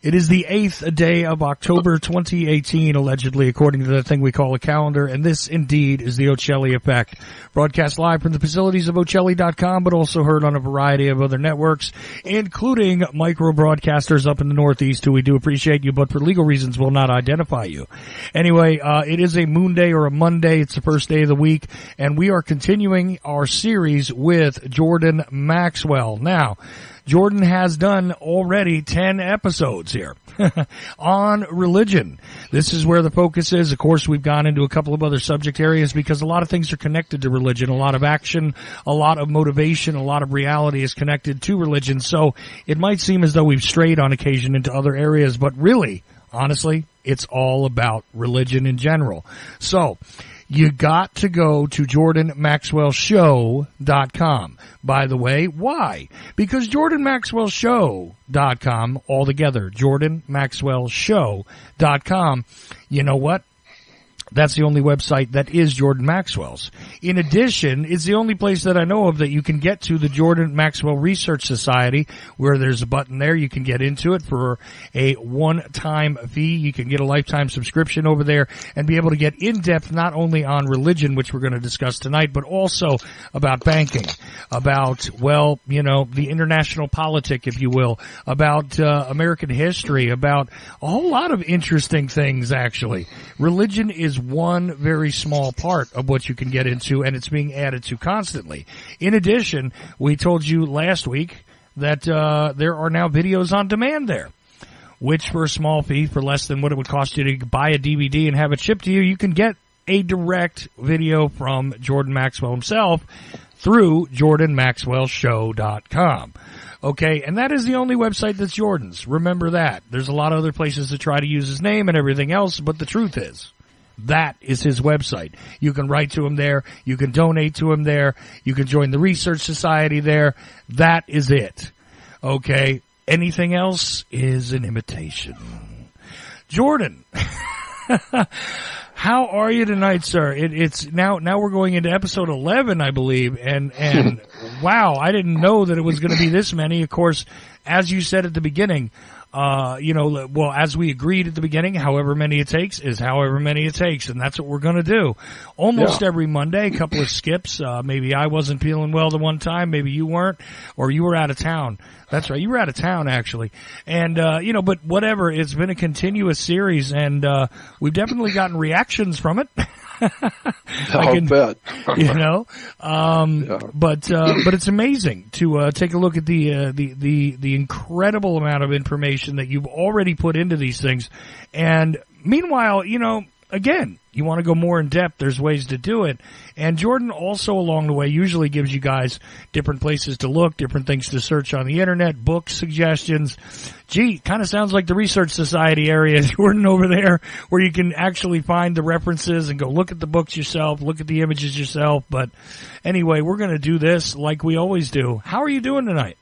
It is the 8th day of October 2018, allegedly, according to the thing we call a calendar, and this indeed is the Ocelli Effect. Broadcast live from the facilities of Ocelli.com, but also heard on a variety of other networks, including micro broadcasters up in the Northeast, who we do appreciate you, but for legal reasons will not identify you. Anyway, it is a Moon Day or a Monday. It's the first day of the week, and we are continuing our series with Jordan Maxwell. Now, Jordan has done already 10 episodes here on religion. This is where the focus is. Of course, we've gone into a couple of other subject areas because a lot of things are connected to religion. A lot of action, a lot of motivation, a lot of reality is connected to religion. So it might seem as though we've strayed on occasion into other areas, but really, honestly, it's all about religion in general. So you got to go to JordanMaxwellShow.com. By the way, why? Because JordanMaxwellShow.com, all together, JordanMaxwellShow.com, you know what? That's the only website that is Jordan Maxwell's. In addition, it's the only place that I know of that you can get to the Jordan Maxwell Research Society, where there's a button there. You can get into it for a one-time fee. You can get a lifetime subscription over there and be able to get in-depth not only on religion, which we're going to discuss tonight, but also about banking, about, well, you know, the international politic, if you will, about American history, about a whole lot of interesting things, actually. Religion is one very small part of what you can get into, and it's being added to constantly. In addition, we told you last week that there are now videos on demand there, which for a small fee, for less than what it would cost you to buy a DVD and have it shipped to you, you can get a direct video from Jordan Maxwell himself through JordanMaxwellShow.com. Okay, and that is the only website that's Jordan's. Remember that. There's a lot of other places to try to use his name and everything else, but the truth is, that is his website. You can write to him there. You can donate to him there. You can join the Research Society there. That is it. Okay? Anything else is an imitation. Jordan, how are you tonight, sir? It's now we're going into episode 11, I believe, and wow, I didn't know that it was going to be this many. Of course, as you said at the beginning, well, as we agreed at the beginning, however many it takes is however many it takes, and that's what we're going to do. Almost every Monday, a couple of skips. Maybe I wasn't feeling well the one time, maybe you weren't, or you were out of town. That's right, you were out of town, actually. And, but whatever, it's been a continuous series, and we've definitely gotten reactions from it. I'll bet. But it's amazing to take a look at the incredible amount of information that you've already put into these things. And meanwhile, again, you want to go more in depth, there's ways to do it. And Jordan also along the way usually gives you guys different places to look, different things to search on the internet, book suggestions. Gee, kind of sounds like the Research Society area, Jordan, over there, where you can actually find the references and go look at the books yourself, look at the images yourself. But anyway, we're going to do this like we always do. How are you doing tonight?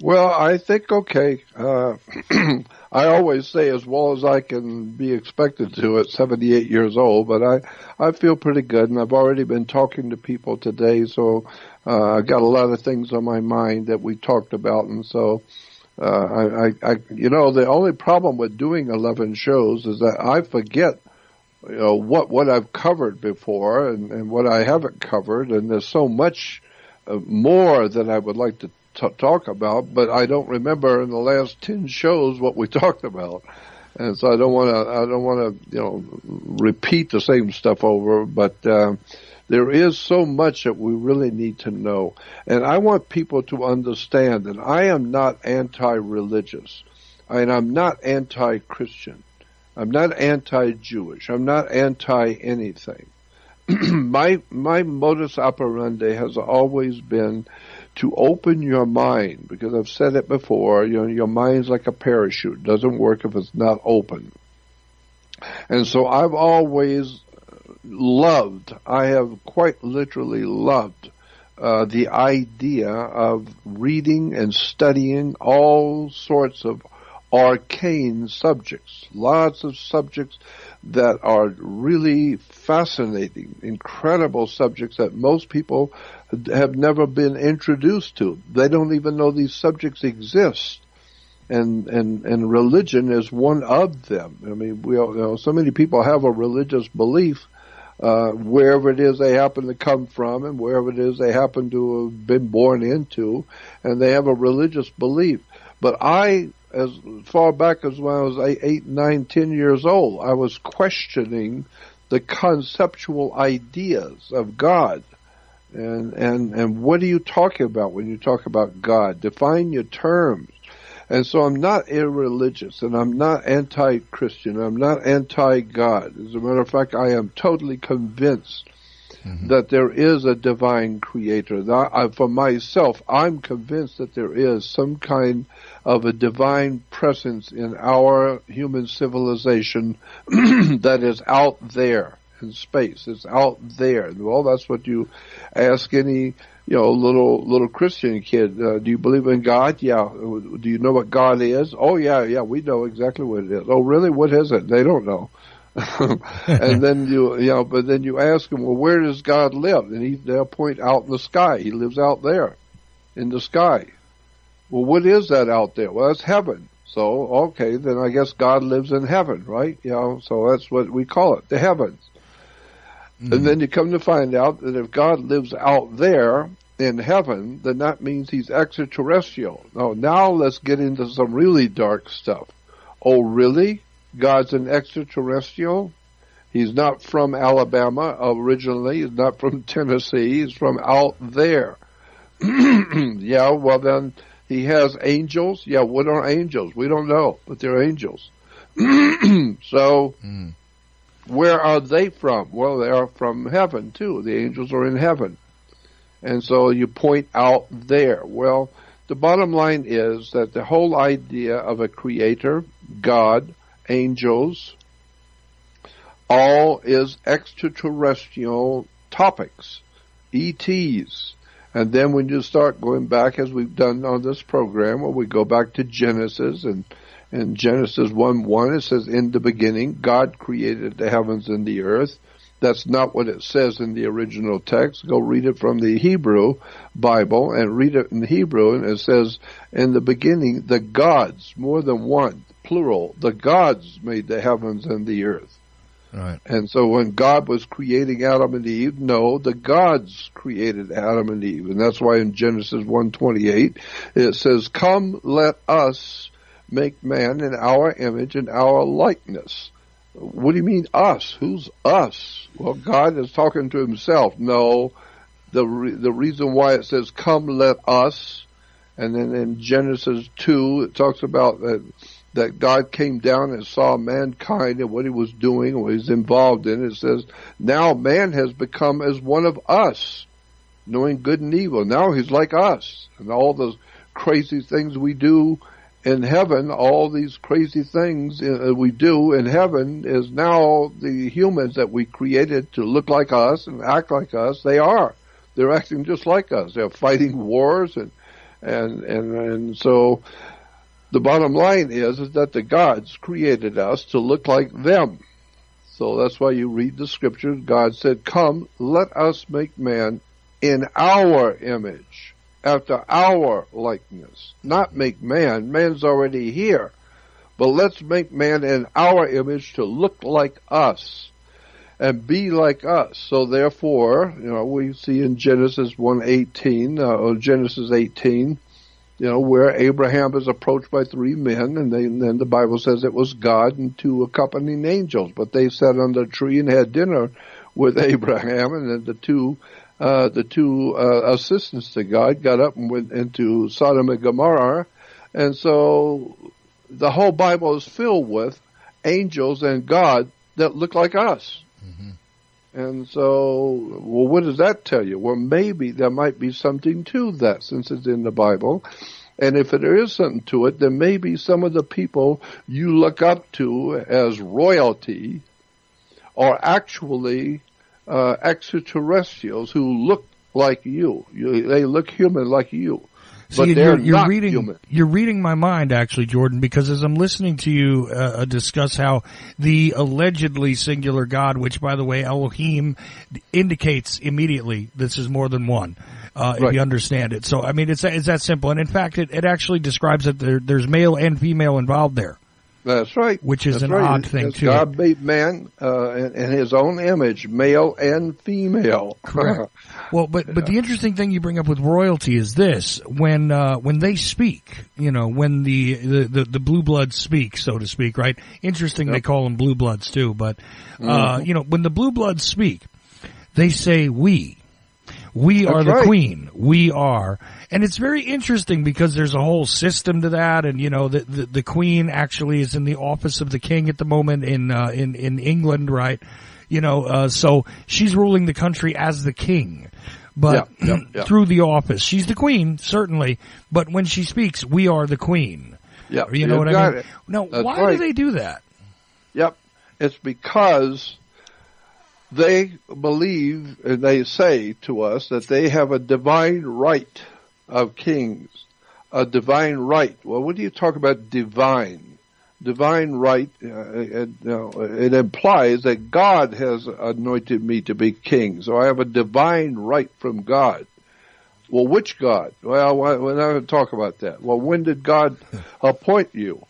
Well, I think okay. I always say as well as I can be expected to at 78 years old, but I feel pretty good, and I've already been talking to people today, so I've got a lot of things on my mind that we talked about, and so the only problem with doing 11 shows is that I forget what I've covered before and what I haven't covered, and there's so much more that I would like to talk about, but I don't remember in the last 10 shows what we talked about, and so I don't want to repeat the same stuff over. But there is so much that we really need to know, and I want people to understand that I am not anti-religious, and I'm not anti-Christian, I'm not anti-Jewish, I'm not anti-anything. My modus operandi has always been to open your mind, because I've said it before, your mind's like a parachute. It doesn't work if it's not open. And so I've always I have quite literally loved the idea of reading and studying all sorts of arcane subjects, lots of subjects that are really fascinating, incredible subjects that most people have never been introduced to. They don't even know these subjects exist. and religion is one of them. I mean, so many people have a religious belief, wherever it is they happen to come from and wherever it is they happen to have been born into, and they have a religious belief. But as far back as when I was 8, 9, 10 years old, I was questioning the conceptual ideas of God. And what are you talking about when you talk about God? Define your terms. And so I'm not irreligious, and I'm not anti-Christian, I'm not anti-God. As a matter of fact, I am totally convinced that there is a divine creator. For myself, I'm convinced that there is some kind of a divine presence in our human civilization that is out there in space. It's out there. Well, that's what you ask any little Christian kid. Do you believe in God? Yeah. Do you know what God is? Oh, yeah, we know exactly what it is. Oh, really? What is it? They don't know. And then but then you ask them, well, where does God live? And they'll point out in the sky. He lives out there in the sky. Well, what is that out there? Well, it's heaven. So, okay, then I guess God lives in heaven, right? So that's what we call it, the heavens. And then you come to find out that if God lives out there in heaven, then that means he's extraterrestrial. Now let's get into some really dark stuff. Oh, really? God's an extraterrestrial? He's not from Alabama originally. He's not from Tennessee. He's from out there. Yeah, well then he has angels. Yeah, what are angels? We don't know, but they're angels. So... where are they from? Well, they are from heaven, too. The angels are in heaven. And so you point out there. Well, the bottom line is that the whole idea of a creator, God, angels, all is extraterrestrial topics, ETs. And then when you start going back, as we've done on this program, where we go back to Genesis, and in Genesis 1:1, it says, in the beginning, God created the heavens and the earth. That's not what it says in the original text. Go read it from the Hebrew Bible and read it in Hebrew, and it says, in the beginning, the gods, more than one, plural, the gods made the heavens and the earth. Right. And so when God was creating Adam and Eve, no, the gods created Adam and Eve. And that's why in Genesis 1:28, it says, come, let us make man in our image and our likeness. What do you mean us? Who's us? Well, God is talking to himself. No, the reason why it says, come, let us, and then in Genesis 2, it talks about that God came down and saw mankind and what he was doing, what he was involved in. It says, now man has become as one of us, knowing good and evil. Now he's like us. And all the crazy things we do in heaven, all these crazy things we do in heaven is now the humans that we created to look like us and act like us. They're acting just like us. They're fighting wars and so the bottom line is that the gods created us to look like them. So that's why you read the scriptures. God said, come, let us make man in our image, after our likeness. Not make man. Man's already here. But let's make man in our image to look like us and be like us. So therefore, we see in Genesis 1:18, or Genesis 18, where Abraham is approached by 3 men, and then the Bible says it was God and 2 accompanying angels. But they sat under a tree and had dinner with Abraham, and then the two assistants to God got up and went into Sodom and Gomorrah. And so the whole Bible is filled with angels and God that look like us. And so, well, what does that tell you? Well, maybe there might be something to that since it's in the Bible. And if there is something to it, then maybe some of the people you look up to as royalty are actually extraterrestrials who look like you. They look human like you. But See, they're you're not reading, human. You're reading my mind, actually, Jordan, because as I'm listening to you discuss how the allegedly singular God, which, by the way, Elohim indicates immediately this is more than one. if you understand it. So, I mean, it's that simple. And in fact, it actually describes that there's male and female involved there. That's right. Which is an odd thing, too. God made man in his own image, male and female. Correct. Well, but the interesting thing you bring up with royalty is this: when they speak, when the blue bloods speak, so to speak, right? Interesting, They call them blue bloods too, but when the blue bloods speak, they say we. We are the queen. We are. And it's very interesting because there's a whole system to that. And, the queen actually is in the office of the king at the moment in England, right? So she's ruling the country as the king. But through the office. She's the queen, certainly. But when she speaks, we are the queen. Yeah. You know what I mean? Now, why do they do that? Yep. It's because they believe, and they say to us, that they have a divine right of kings, a divine right. Well, when you talk about divine right, it implies that God has anointed me to be king, so I have a divine right from God. Well, which God? Well, we're not going to talk about that. Well, when did God appoint you?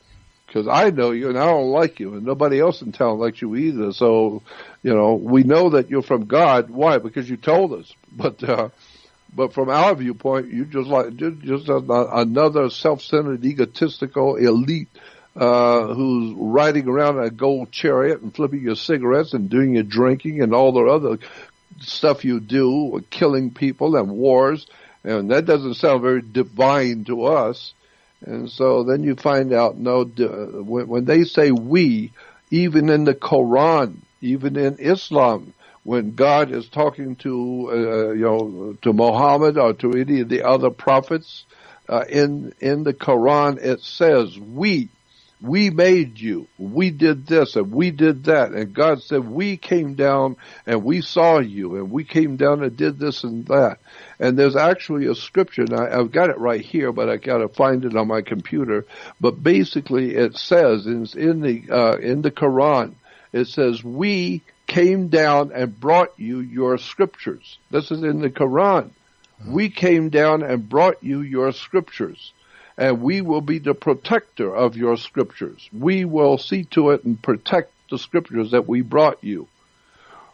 Because I know you and I don't like you, and nobody else in town likes you either. So, we know that you're from God. Why? Because you told us. But from our viewpoint, you just another self-centered, egotistical elite who's riding around in a gold chariot and flipping your cigarettes and doing your drinking and all the other stuff you do, killing people and wars. And that doesn't sound very divine to us. And so then you find out, when they say we, even in the Quran, even in Islam, when God is talking to Muhammad or to any of the other prophets, in the Quran, it says, we made you, we did this and we did that. And God said, we came down and we saw you and we came down and did this and that. And there's actually a scripture, and I've got it right here, but I gotta find it on my computer. But basically it says in the Quran, it says, we came down and brought you your scriptures. This is in the Quran. We came down and brought you your scriptures, and we will be the protector of your scriptures. We will see to it and protect the scriptures that we brought you.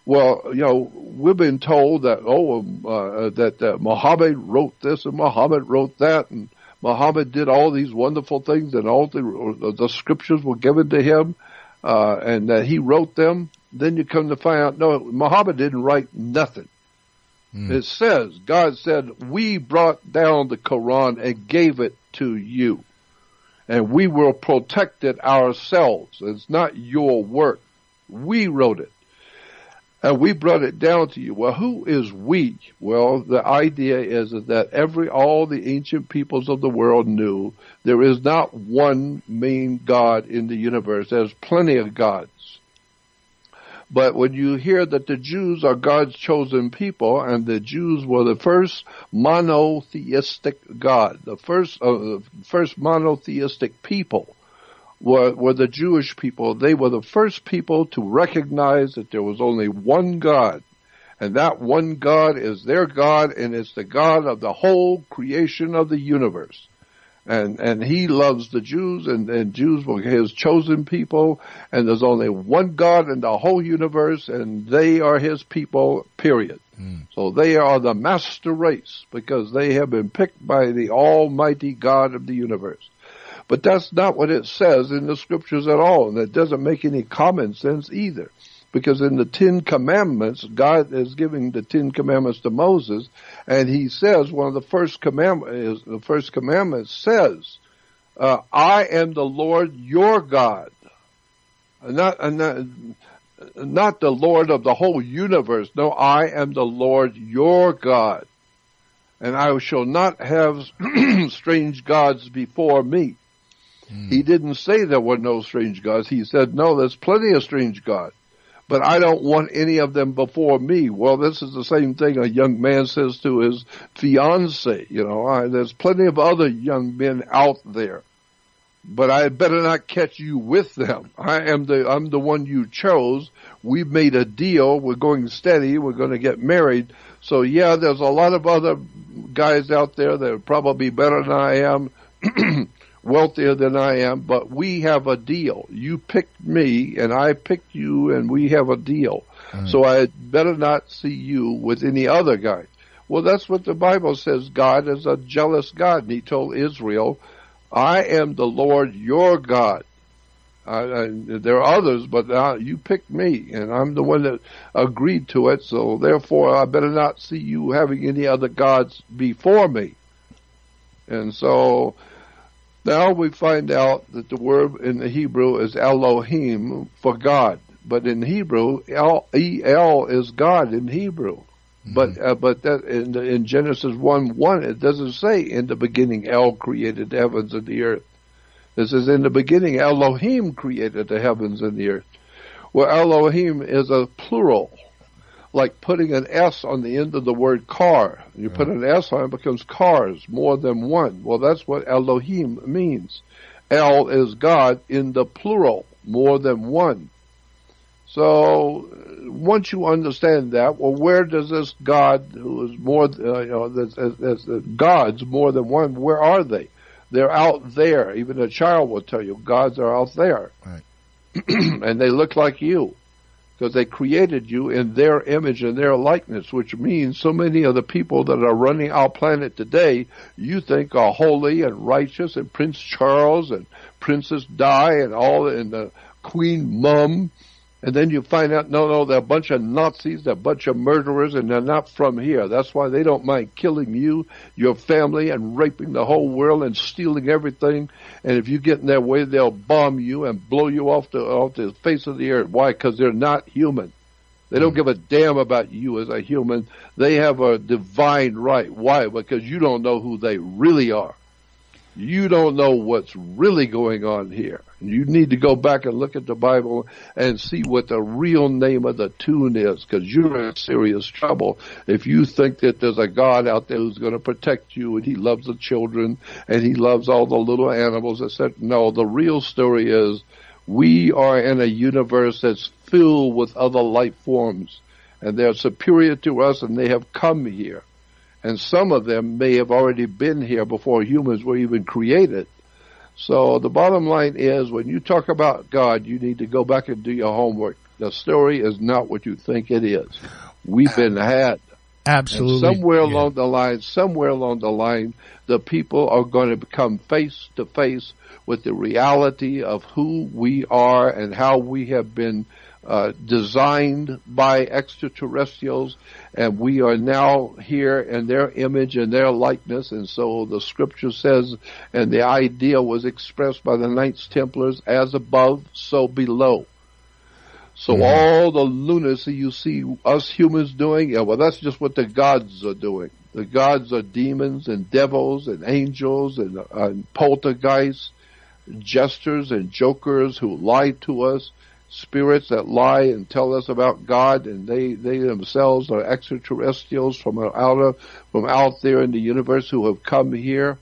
Well, we've been told that, that Muhammad wrote this and Muhammad wrote that, and Muhammad did all these wonderful things, and all the scriptures were given to him, and that he wrote them. Then you come to find out, no, Muhammad didn't write nothing. It says, God said, we brought down the Quran and gave it to you, and we will protect it ourselves. It's not your work. We wrote it. And we brought it down to you. Well, who is we? Well, the idea is that all the ancient peoples of the world knew there is not one main God in the universe. There's plenty of gods. But when you hear that the Jews are God's chosen people, and the Jews were the first monotheistic God, the first monotheistic people, were the Jewish people. They were the first people to recognize that there was only one God, and that one God is their God, and it's the God of the whole creation of the universe. And he loves the Jews, and Jews were his chosen people, and there's only one God in the whole universe, and they are his people, period. So they are the master race, because they have been picked by the almighty God of the universe. But that's not what it says in the scriptures at all, and it doesn't make any common sense either. Because in the Ten Commandments, God is giving the Ten Commandments to Moses, and he says, one of the first commandment says, I am the Lord your God. Not the Lord of the whole universe. No, I am the Lord your God. And I shall not have strange gods before me. He didn't say there were no strange gods. He said, no, there's plenty of strange gods, but I don't want any of them before me. Well, this is the same thing a young man says to his fiancée. There's plenty of other young men out there, but I better not catch you with them. I'm the one you chose. We've made a deal. We're going steady. We're going to get married. So yeah, there's a lot of other guys out there that are probably better than I am, wealthier than I am, but we have a deal. You picked me and I picked you and we have a deal. So I better not see you with any other guy. Well, that's what the Bible says. God is a jealous God. And he told Israel, I am the Lord your God. There are others, but you picked me, and I'm the one that agreed to it, so therefore I better not see you having any other gods before me. And so now we find out that the word in the Hebrew is Elohim for God. But in Hebrew, El is God in Hebrew. But that in Genesis 1:1, it doesn't say in the beginning El created the heavens and the earth. This is in the beginning Elohim created the heavens and the earth. Well, Elohim is a plural, like putting an S on the end of the word car. You put an S on it, it becomes cars, more than one. Well, that's what Elohim means. El is God in the plural, more than one. So once you understand that, well, where does this God, who is more, gods more than one, where are they? They're out there. Even a child will tell you, gods are out there. Right. And they look like you, because they created you in their image and their likeness, which means so many of the people that are running our planet today, you think are holy and righteous, and Prince Charles and Princess Di and all, and Queen Mum. And then you find out, no, they're a bunch of Nazis, they're a bunch of murderers, and they're not from here. That's why they don't mind killing you, your family, and raping the whole world and stealing everything. And if you get in their way, they'll bomb you and blow you off the face of the earth. Why? Because they're not human. They don't give a damn about you as a human. They have a divine right. Why? Because you don't know who they really are. You don't know what's really going on here. You need to go back and look at the Bible and see what the real name of the tune is, because you're in serious trouble if you think that there's a God out there who's going to protect you and he loves the children and he loves all the little animals, etc. No, the real story is we are in a universe that's filled with other life forms, and they're superior to us, and they have come here. And some of them may have already been here before humans were even created. So the bottom line is, when you talk about God, you need to go back and do your homework. The story is not what you think it is. We've been had. Absolutely. And somewhere along the line, the people are going to become face to face with the reality of who we are and how we have been designed by extraterrestrials, and we are now here in their image and their likeness. And so the scripture says, and the idea was expressed by the Knights Templars, as above, so below. So all the lunacy you see us humans doing, well, that's just what the gods are doing. The gods are demons and devils and angels and poltergeists, jesters and jokers who lie to us, spirits that lie and tell us about God, and they themselves are extraterrestrials from out there in the universe who have come here.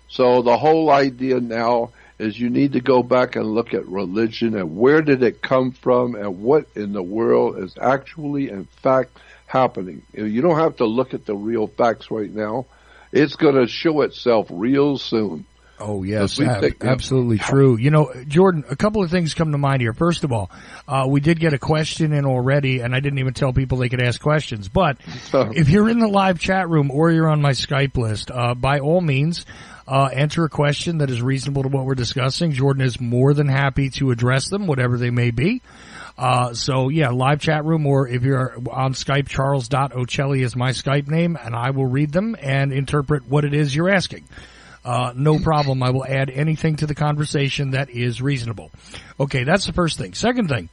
So the whole idea now is you need to go back and look at religion and where did it come from and what in the world is actually in fact happening. You don't have to look at the real facts right now. It's going to show itself real soon. Oh, yes, absolutely true. You know, Jordan, a couple of things come to mind here. First of all, we did get a question in already, and I didn't even tell people they could ask questions. But if you're in the live chat room or you're on my Skype list, by all means, enter a question that is reasonable to what we're discussing. Jordan is more than happy to address them, whatever they may be. So yeah, live chat room, or if you're on Skype, Charles.Ocelli is my Skype name, and I will read them and interpret what it is you're asking. No problem. I will add anything to the conversation that is reasonable. Okay, that's the first thing. Second thing,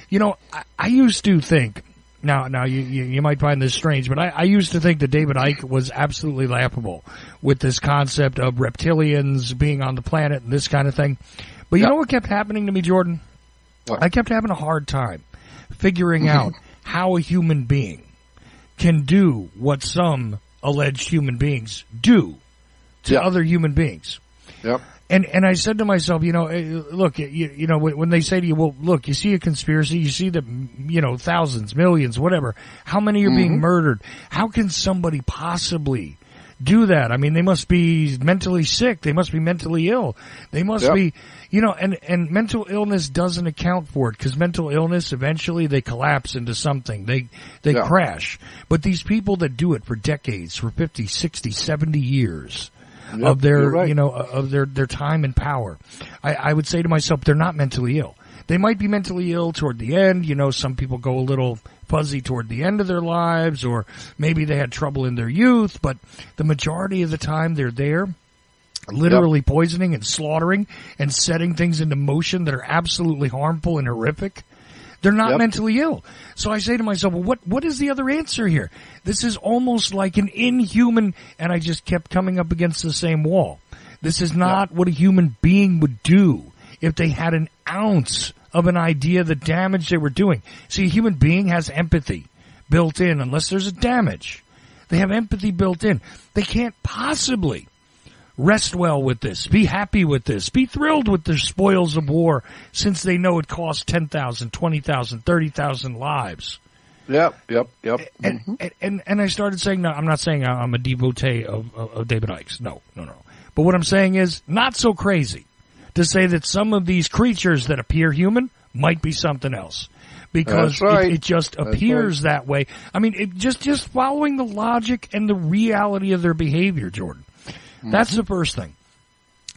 you know, I used to think, now you might find this strange, but I used to think that David Icke was absolutely laughable with this concept of reptilians being on the planet and this kind of thing. But you know what kept happening to me, Jordan? What? I kept having a hard time figuring out how a human being can do what some alleged human beings do to other human beings. Yep. And I said to myself, look, when they say to you, well, look, you see a conspiracy, you see the, thousands, millions, whatever. How many are being murdered? How can somebody possibly do that? I mean, they must be mentally sick. They must be mentally ill. They must be, and mental illness doesn't account for it, because mental illness, eventually they collapse into something. They crash. But these people that do it for decades, for 50, 60, 70 years, of their, of their time and power, I would say to myself, they're not mentally ill. They might be mentally ill toward the end. Some people go a little fuzzy toward the end of their lives, or maybe they had trouble in their youth, but the majority of the time they're there, literally poisoning and slaughtering and setting things into motion that are absolutely harmful and horrific. They're not mentally ill. So I say to myself, well, what is the other answer here? This is almost like an inhuman, and I just kept coming up against the same wall. This is not what a human being would do if they had an ounce of an idea of the damage they were doing. See, a human being has empathy built in, unless there's a damage. They have empathy built in. They can't possibly rest well with this, be happy with this, be thrilled with the spoils of war, since they know it costs 10,000, 20,000, 30,000 lives. Yep. And I started saying, no, I'm not saying I'm a devotee of David Icke's. No. But what I'm saying is, not so crazy to say that some of these creatures that appear human might be something else. Because it just appears that way. I mean, it just following the logic and the reality of their behavior, Jordan. That's the first thing.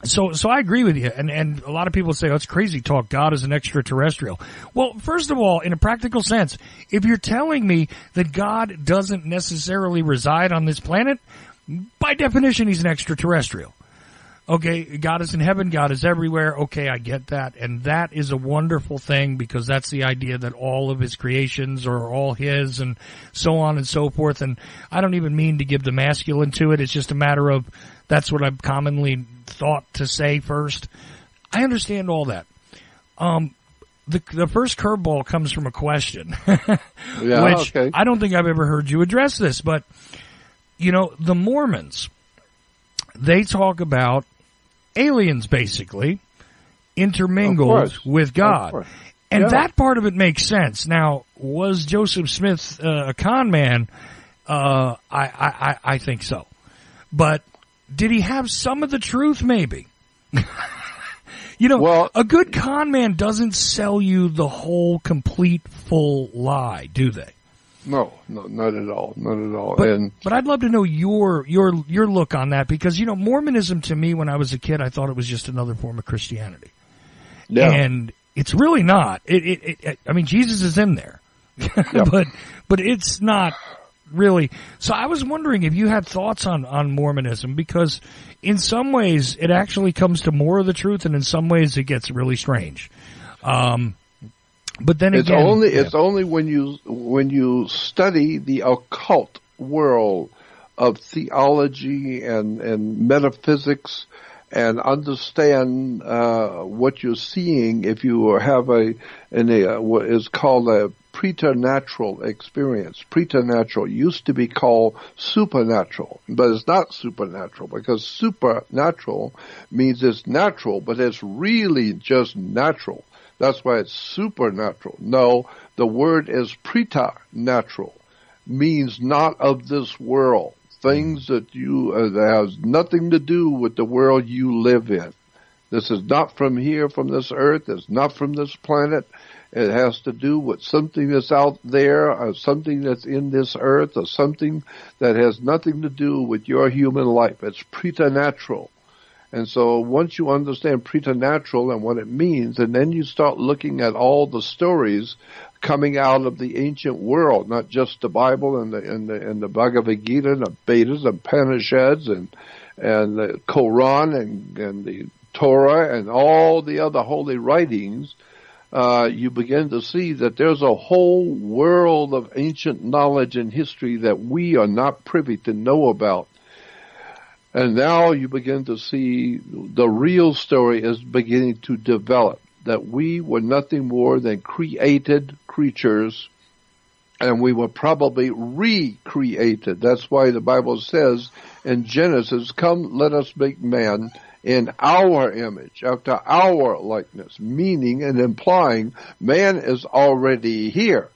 So I agree with you. And a lot of people say, oh, it's crazy talk. God is an extraterrestrial. Well, first of all, in a practical sense, if you're telling me that God doesn't necessarily reside on this planet, by definition, he's an extraterrestrial. Okay, God is in heaven, God is everywhere. Okay, I get that. And that is a wonderful thing, because that's the idea that all of his creations are all his, and so on and so forth. And I don't even mean to give the masculine to it. It's just a matter of, that's what I've commonly thought to say first. I understand all that. The first curveball comes from a question, which I don't think I've ever heard you address this, but, the Mormons, they talk about aliens basically intermingled with God. And that part of it makes sense. Now, was Joseph Smith a con man? I think so. But did he have some of the truth? Maybe. A good con man doesn't sell you the whole, complete, full lie, do they? No, not at all. But I'd love to know your look on that, because, Mormonism, to me, when I was a kid, I thought it was just another form of Christianity. Yeah. And it's really not. I mean, Jesus is in there. But it's not really. So I was wondering if you had thoughts on Mormonism, because in some ways it actually comes to more of the truth, and in some ways it gets really strange. But then again, it's only when you study the occult world of theology and metaphysics, and understand what you're seeing, if you have what is called a preternatural experience. Preternatural used to be called supernatural, but it's not supernatural, because supernatural means it's natural, but it's really just natural. That's why it's supernatural. No, the word is preternatural, means not of this world. Things that that has nothing to do with the world you live in. This is not from here, from this earth. It's not from this planet. It has to do with something that's out there, or something that's in this earth, or something that has nothing to do with your human life. It's preternatural. And so once you understand preternatural and what it means, and then you start looking at all the stories coming out of the ancient world, not just the Bible and the Bhagavad Gita and the Vedas and Upanishads and the Quran and the Torah and all the other holy writings, you begin to see that there's a whole world of ancient knowledge and history that we are not privy to know about. And now you begin to see the real story is beginning to develop, that we were nothing more than created creatures, and we were probably recreated. That's why the Bible says in Genesis, come, let us make man in our image, after our likeness, meaning and implying man is already here.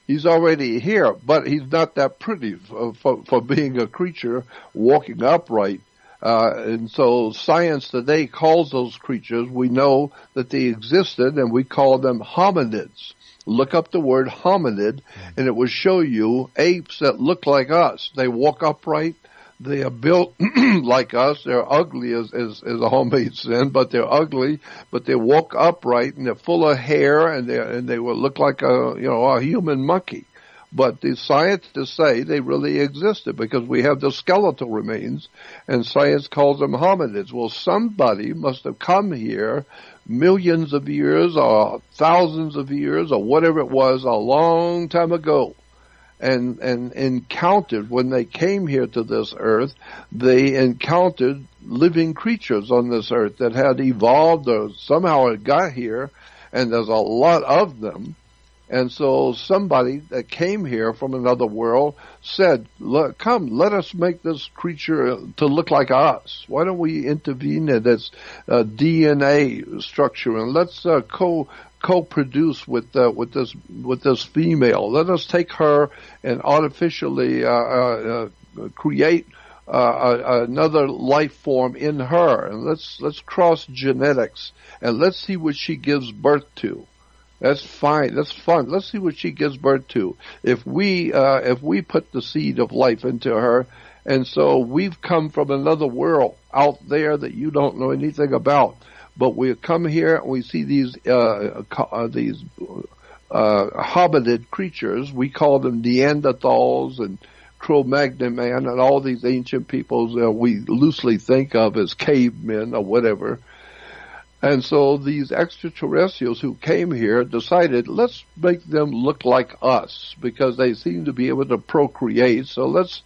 He's already here, but he's not that pretty for being a creature walking upright. And so science today calls those creatures, we know that they existed, and we call them hominids. Look up the word hominid, and it will show you apes that look like us. They walk upright. They are built like us. They're ugly as a homemade sin, but they're ugly. But they walk upright, and they're full of hair, and they will look like a human monkey. But the scientists say they really existed because we have the skeletal remains, and science calls them hominids. Well, somebody must have come here millions of years or thousands of years or whatever it was a long time ago, and encountered, when they came here to this earth, they encountered living creatures on this earth that had evolved or somehow had got here, and there's a lot of them. And so somebody that came here from another world said, come, let us make this creature to look like us. Why don't we intervene in its DNA structure, and let's co-produce with this female. Let us take her and artificially create another life form in her, and let's cross genetics, and let's see what she gives birth to. That's fine. That's fun. Let's see what she gives birth to. If we put the seed of life into her, and so we've come from another world out there that you don't know anything about, but we come here and we see these hominid creatures. We call them Neanderthals and Cro-Magnon man and all these ancient peoples we loosely think of as cavemen or whatever. And so these extraterrestrials who came here decided, let's make them look like us because they seem to be able to procreate. So let's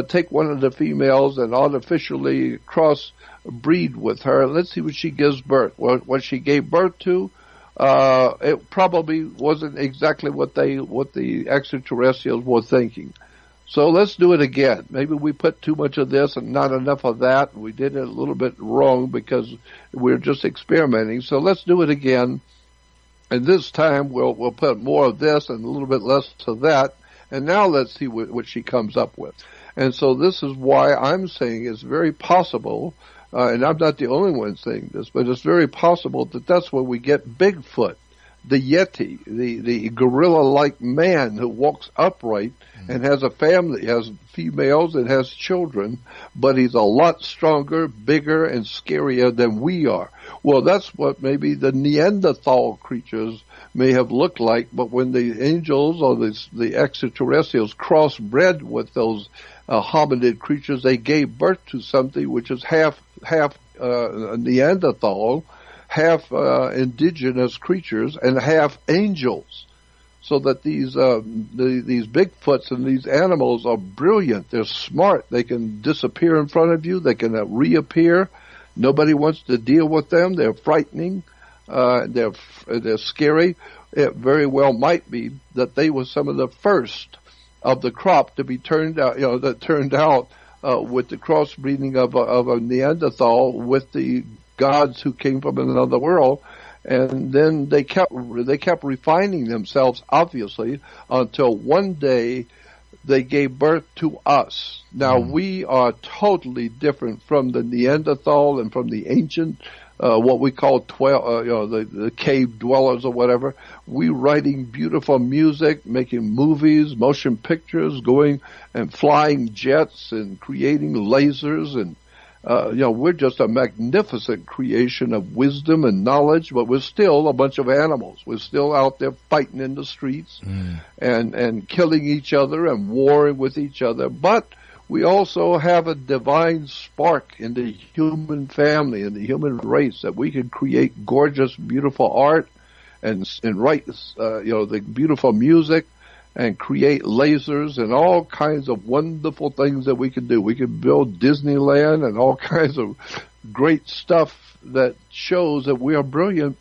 take one of the females and artificially cross-breed with her. Let's see what she gives birth. What she gave birth to, it probably wasn't exactly what the extraterrestrials were thinking. So let's do it again. Maybe we put too much of this and not enough of that. We did it a little bit wrong because we're just experimenting. So let's do it again. And this time we'll put more of this and a little bit less of that. And now let's see what she comes up with. And so this is why I'm saying it's very possible, and I'm not the only one saying this, but it's very possible that that's where we get Bigfoot, the Yeti, the gorilla-like man who walks upright and has a family, has females and has children, but he's a lot stronger, bigger, and scarier than we are. Well, that's what maybe the Neanderthal creatures may have looked like, but when the angels or the extraterrestrials crossbred with those hominid creatures, they gave birth to something which is half Neanderthal, half indigenous creatures, and half angels. So that these Bigfoots and these animals are brilliant. They're smart. They can disappear in front of you. They can reappear. Nobody wants to deal with them. They're frightening. They're scary. It very well might be that they were some of the first of the crop to be turned out. That turned out with the crossbreeding of a Neanderthal with the gods who came from another world. And then they kept refining themselves, obviously, until one day they gave birth to us. Now we are totally different from the Neanderthal and from the ancient, what we call the cave dwellers or whatever. We writing beautiful music, making movies, motion pictures, going and flying jets and creating lasers and. We're just a magnificent creation of wisdom and knowledge, but we're still a bunch of animals. We're still out there fighting in the streets and killing each other and warring with each other. But we also have a divine spark in the human family and the human race that we can create gorgeous, beautiful art and write, the beautiful music and create lasers and all kinds of wonderful things that we can do. We can build Disneyland and all kinds of great stuff that shows that we are brilliant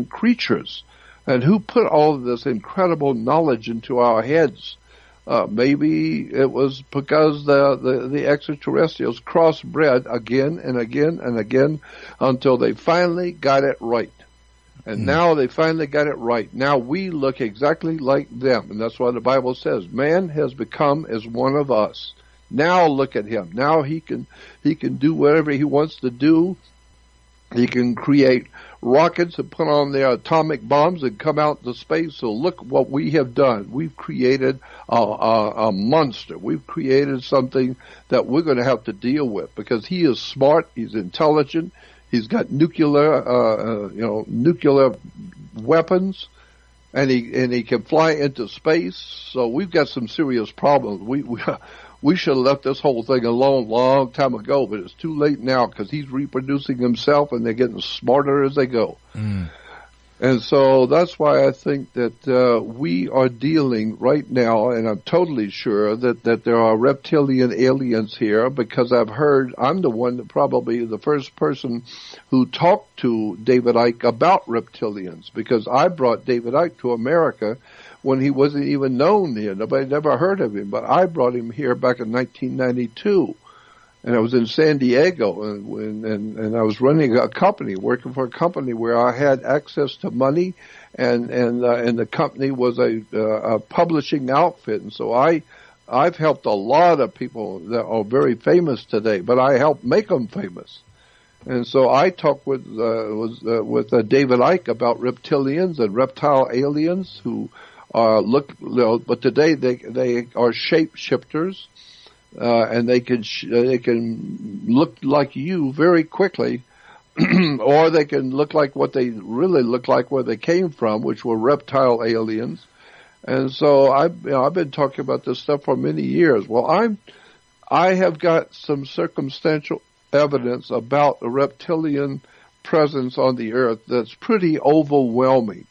creatures. And who put all of this incredible knowledge into our heads? Maybe it was because the extraterrestrials crossbred again and again and again until they finally got it right. And now they finally got it right. Now we look exactly like them. And that's why the Bible says, man has become as one of us. Now look at him. Now he can do whatever he wants to do. He can create rockets and put on their atomic bombs and come out into space. So look what we have done. We've created a monster. We've created something that we're going to have to deal with because he is smart. He's intelligent. He's got nuclear weapons, and he can fly into space. So we've got some serious problems. We should have left this whole thing alone long time ago, but it's too late now because he's reproducing himself, and they're getting smarter as they go. And so that's why I think that we are dealing right now, and I'm totally sure that there are reptilian aliens here, because I'm the one that probably the first person who talked to David Icke about reptilians, because I brought David Icke to America when he wasn't even known here. Nobody never heard of him, but I brought him here back in 1992. And I was in San Diego, and I was running a company, working for a company where I had access to money, and the company was a publishing outfit, and so I've helped a lot of people that are very famous today, but I helped make them famous. And so I talked with David Icke about reptilians and reptile aliens who but today they are shapeshifters. And they can look like you very quickly, or they can look like what they really look like where they came from, which were reptile aliens. And so I've been talking about this stuff for many years. Well, I have got some circumstantial evidence about the reptilian presence on the earth that's pretty overwhelming.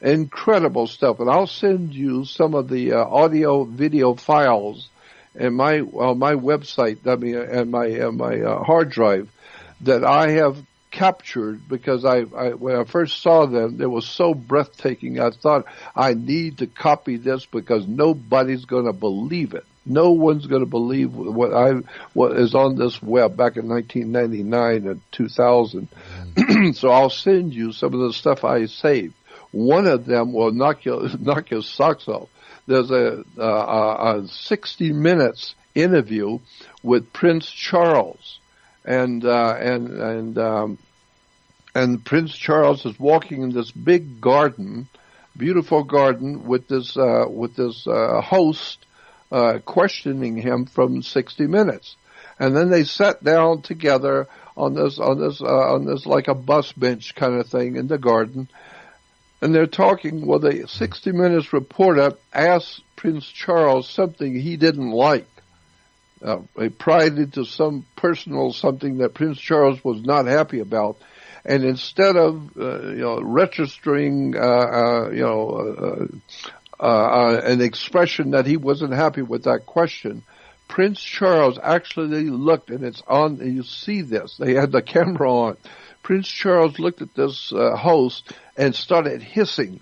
Incredible stuff. And I'll send you some of the audio video files and my website, and my hard drive that I have captured, because when I first saw them, they were so breathtaking. I thought, I need to copy this because nobody's going to believe it. No one's going to believe what is on this web back in 1999 and 2000. So I'll send you some of the stuff I saved. One of them will knock your socks off. There's a 60 Minutes interview with Prince Charles, and Prince Charles is walking in this big garden, beautiful garden, with this host questioning him from 60 Minutes, and then they sat down together on this like a bus bench kind of thing in the garden. And they're talking, well, the 60 Minutes reporter asked Prince Charles something he didn't like. He pried into some personal something that Prince Charles was not happy about. And instead of, registering, an expression that he wasn't happy with that question, Prince Charles actually looked, and it's on, and you see this, they had the camera on. Prince Charles looked at this host and started hissing,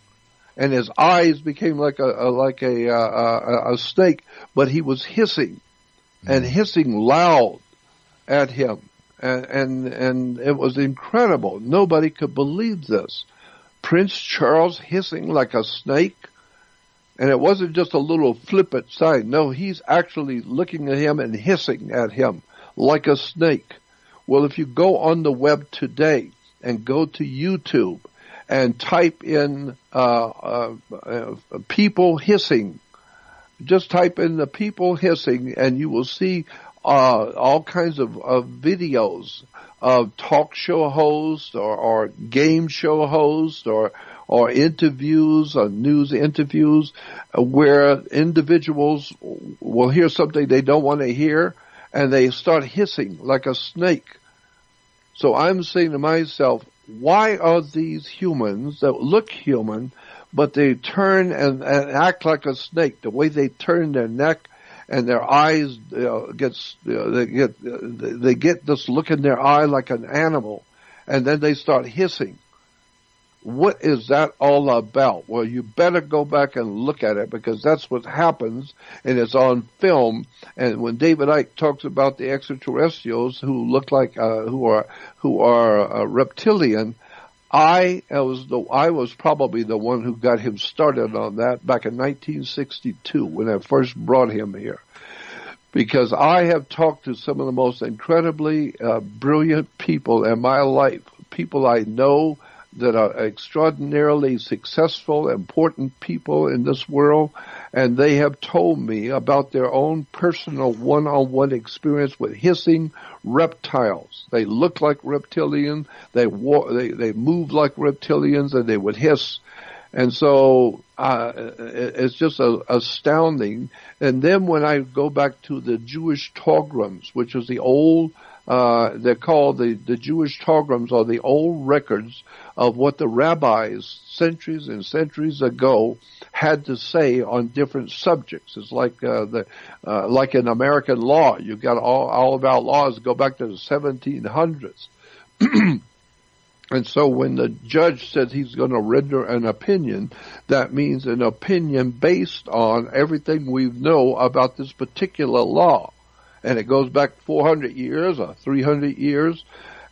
and his eyes became like a snake, but he was hissing and hissing loud at him, and it was incredible. Nobody could believe this. Prince Charles hissing like a snake, and it wasn't just a little flippant sign. No, he's actually looking at him and hissing at him like a snake. Well, if you go on the web today and go to YouTube and type in people hissing, just type in the people hissing, and you will see all kinds of videos of talk show hosts or game show hosts or interviews or news interviews where individuals will hear something they don't want to hear, and they start hissing like a snake. So I'm saying to myself, why are these humans that look human, but they turn and act like a snake? The way they turn their neck and their eyes they get this look in their eye like an animal, and then they start hissing. What is that all about? Well, you better go back and look at it, because that's what happens, and it's on film. And when David Icke talks about the extraterrestrials who look like who are reptilian, I was probably the one who got him started on that back in 1962 when I first brought him here. Because I have talked to some of the most incredibly brilliant people in my life, people I know that are extraordinarily successful, important people in this world, and they have told me about their own personal one-on-one experience with hissing reptiles. They look like reptilian, they move like reptilians, and they would hiss. And so it's just astounding. And then when I go back to the Jewish Targums, which is the old, they're called the Jewish Targums, are the old records of what the rabbis centuries and centuries ago had to say on different subjects. It's like like in American law, you've got all of our laws go back to the 1700s. And so when the judge says he's going to render an opinion, that means an opinion based on everything we know about this particular law. And it goes back 400 years or 300 years.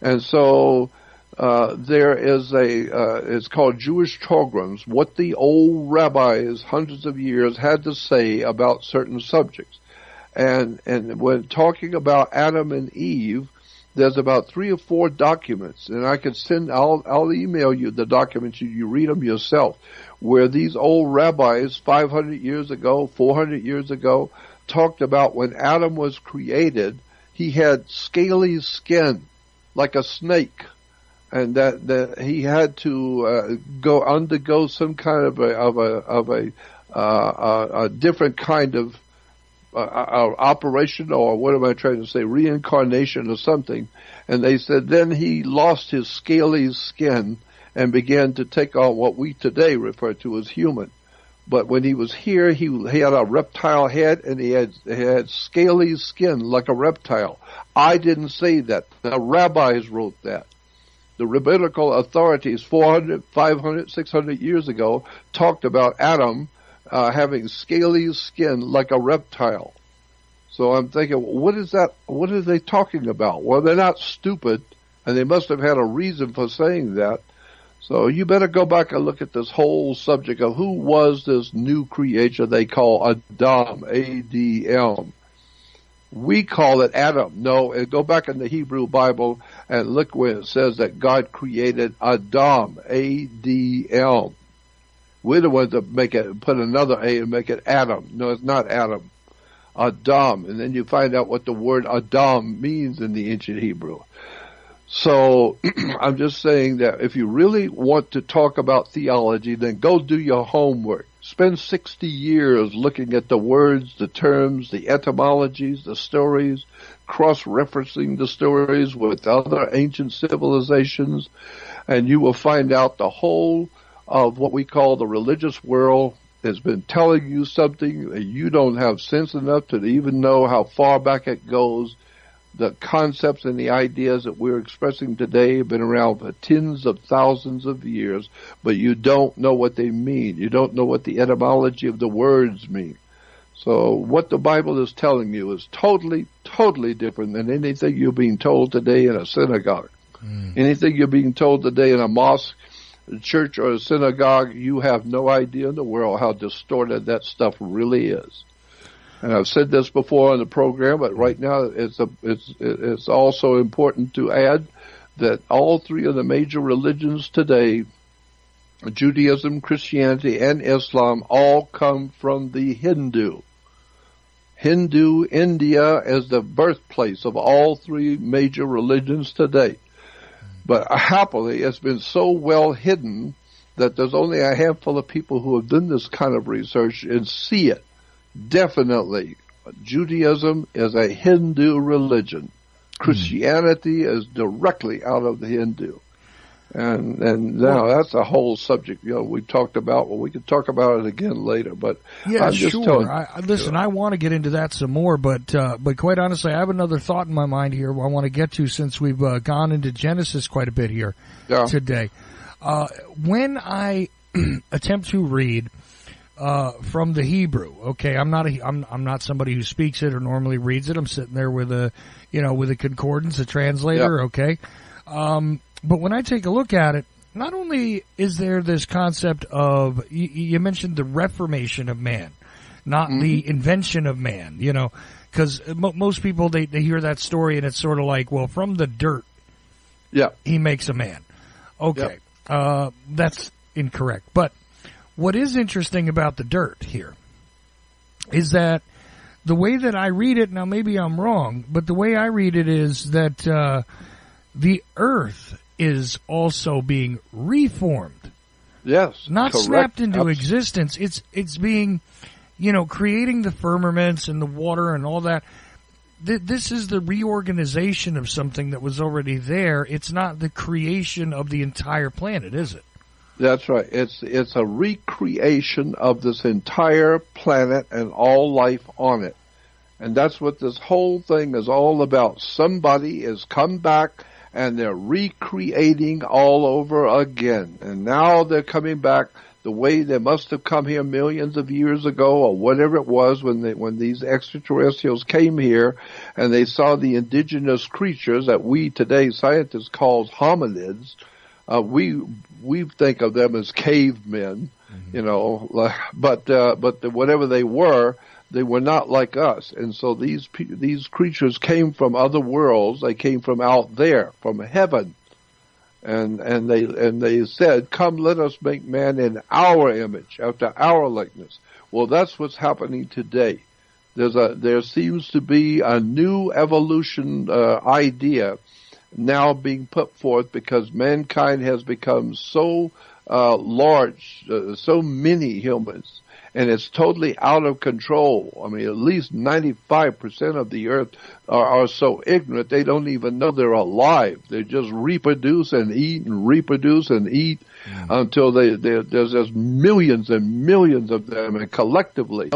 And so there is it's called Jewish Targums, what the old rabbis hundreds of years had to say about certain subjects. And when talking about Adam and Eve, there's about 3 or 4 documents, and I could I'll email you the documents, you read them yourself, where these old rabbis 500 years ago, 400 years ago, talked about when Adam was created, he had scaly skin, like a snake, and that he had to undergo some kind of a different kind of operation, or what am I trying to say, reincarnation or something. And they said then he lost his scaly skin and began to take on what we today refer to as human. But when he was here, he had a reptile head, and he had scaly skin like a reptile. I didn't say that. The rabbis wrote that. The rabbinical authorities 400, 500, 600 years ago talked about Adam having scaly skin like a reptile. So I'm thinking, what is that? What are they talking about? Well, they're not stupid, and they must have had a reason for saying that. So you better go back and look at this whole subject of who was this new creature they call Adam, A-D-M. We call it Adam. No, go back in the Hebrew Bible and look where it says that God created Adam, A-D-M. We're the ones that put another A and make it Adam. No, it's not Adam. Adam. And then you find out what the word Adam means in the ancient Hebrew. So I'm just saying that if you really want to talk about theology, then go do your homework. Spend 60 years looking at the words, the terms, the etymologies, the stories, cross-referencing the stories with other ancient civilizations, and you will find out the whole of what we call the religious world has been telling you something. You don't have sense enough to even know how far back it goes. The concepts and the ideas that we're expressing today have been around for tens of thousands of years, but you don't know what they mean. You don't know what the etymology of the words mean. So what the Bible is telling you is totally, totally different than anything you're being told today in a synagogue. Anything you're being told today in a mosque, a church, or a synagogue, you have no idea in the world how distorted that stuff really is. And I've said this before on the program, but right now it's also important to add that all 3 of the major religions today, Judaism, Christianity, and Islam, all come from the Hindu. India is the birthplace of all 3 major religions today. But happily, it's been so well hidden that there's only a handful of people who have done this kind of research and see it. Definitely, Judaism is a Hindu religion. Christianity is directly out of the Hindu. And now that's a whole subject, we talked about. Well, we could talk about it again later, but yeah, I'm just sure. I want to get into that some more, but quite honestly, I have another thought in my mind here I want to get to since we've gone into Genesis quite a bit here today. When I attempt to read from the Hebrew, okay, I'm not somebody who speaks it or normally reads it. I'm sitting there with a concordance, a translator, okay. But when I take a look at it, not only is there this concept of you mentioned the reformation of man, not the invention of man, because most people they hear that story and it's sort of like, well, from the dirt, he makes a man. Okay, that's incorrect. But what is interesting about the dirt here is that the way that I read it, now maybe I'm wrong, but the way I read it is that the earth is also being reformed. Yes, not correct. Snapped into existence. It's being, creating the firmaments and the water and all that. This is the reorganization of something that was already there. It's not the creation of the entire planet, is it? That's right. It's a recreation of this entire planet and all life on it. And that's what this whole thing is all about. Somebody has come back and they're recreating all over again. And now they're coming back the way they must have come here millions of years ago, or whatever it was when these extraterrestrials came here and they saw the indigenous creatures that we today scientists call hominids. We think of them as cavemen, but whatever they were not like us. And so these creatures came from other worlds. They came from out there, from heaven. And they said, "Come, let us make man in our image, after our likeness." Well, that's what's happening today. There seems to be a new evolution idea now being put forth because mankind has become so large, so many humans, and it's totally out of control. I mean, at least 95% of the earth are so ignorant they don't even know they're alive. They just reproduce and eat and reproduce and eat until there's just millions and millions of them, and collectively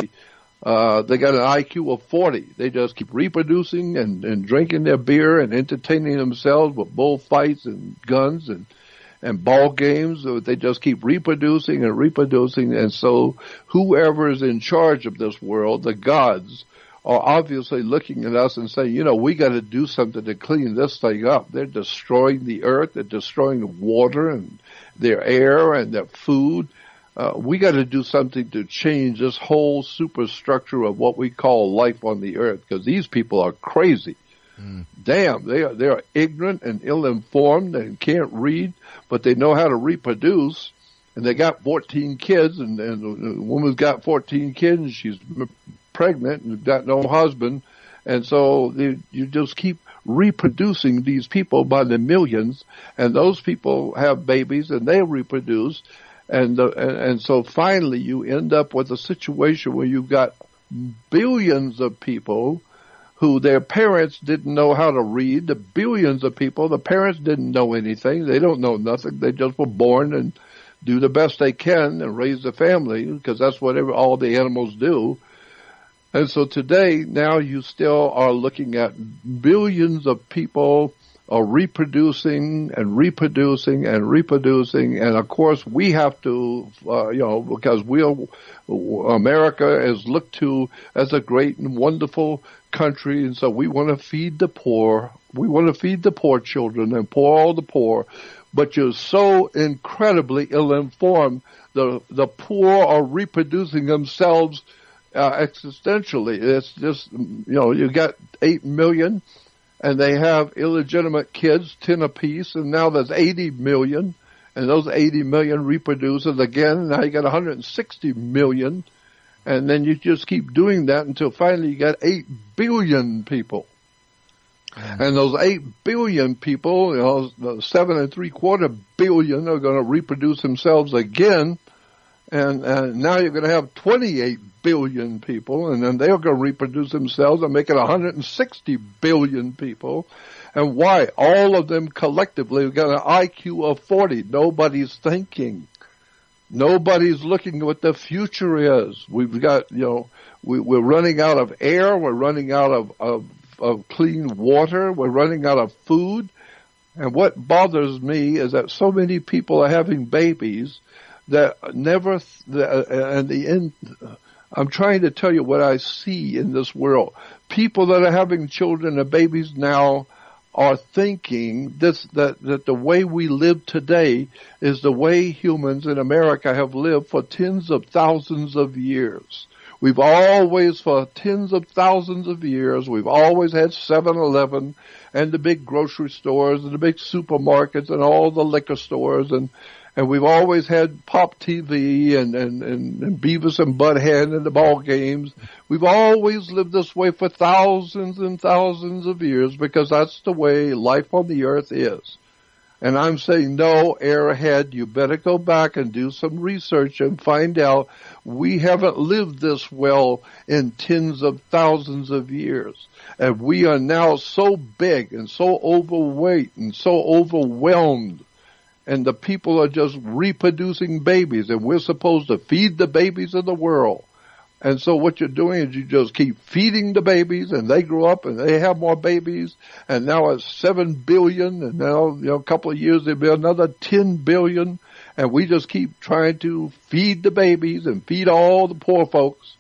they got an IQ of 40. They just keep reproducing and drinking their beer and entertaining themselves with bullfights and guns and ball games. They just keep reproducing and reproducing. And so whoever is in charge of this world, the gods, are obviously looking at us and saying, we got to do something to clean this thing up. They're destroying the earth. They're destroying the water and their air and their food. We got to do something to change this whole superstructure of what we call life on the earth, because these people are crazy. Damn, they are ignorant and ill-informed and can't read, but they know how to reproduce. And they got 14 kids, and the woman's got 14 kids, and she's pregnant and got no husband. And so you just keep reproducing these people by the millions, and those people have babies and they reproduce. And so finally you end up with a situation where you've got billions of people who their parents didn't know how to read. The billions of people, the parents didn't know anything. They don't know nothing. They just were born and do the best they can and raise the family, because that's what all the animals do. And so today, now you still are looking at billions of people are reproducing and reproducing and reproducing. And of course, we have to, because America is looked to as a great and wonderful country. And so we want to feed the poor. We want to feed the poor children and all the poor. But you're so incredibly ill-informed. The poor are reproducing themselves existentially. It's just, you got 8 million. And they have illegitimate kids, 10 apiece, and now there's 80 million, and those 80 million reproduces again, and now you got 160 million, and then you just keep doing that until finally you got 8 billion people. And those 8 billion people, 7.75 billion are going to reproduce themselves again, and now you're going to have 28 billion people, and then they're going to reproduce themselves and make it 160 billion people. And why? All of them collectively have got an IQ of 40. Nobody's thinking. Nobody's looking at what the future is. We've got, we're running out of air. We're running out of clean water. We're running out of food. And what bothers me is that so many people are having babies that never, and the end, I'm trying to tell you what I see in this world. People that are having children and babies now are thinking that the way we live today is the way humans in America have lived for tens of thousands of years. We've always, for tens of thousands of years, we've always had 7-Eleven and the big grocery stores and the big supermarkets and all the liquor stores, and we've always had Pop TV and Beavis and Butthead and the ball games. We've always lived this way for thousands and thousands of years because that's the way life on the earth is. And I'm saying, no, airhead, you better go back and do some research and find out we haven't lived this well in tens of thousands of years. And we are now so big and so overweight and so overwhelmed. And the people are just reproducing babies, and we're supposed to feed the babies of the world. And so what you're doing is you just keep feeding the babies, and they grow up and they have more babies, and now it's 7 billion, and now, a couple of years there'll be another 10 billion, and we just keep trying to feed the babies and feed all the poor folks.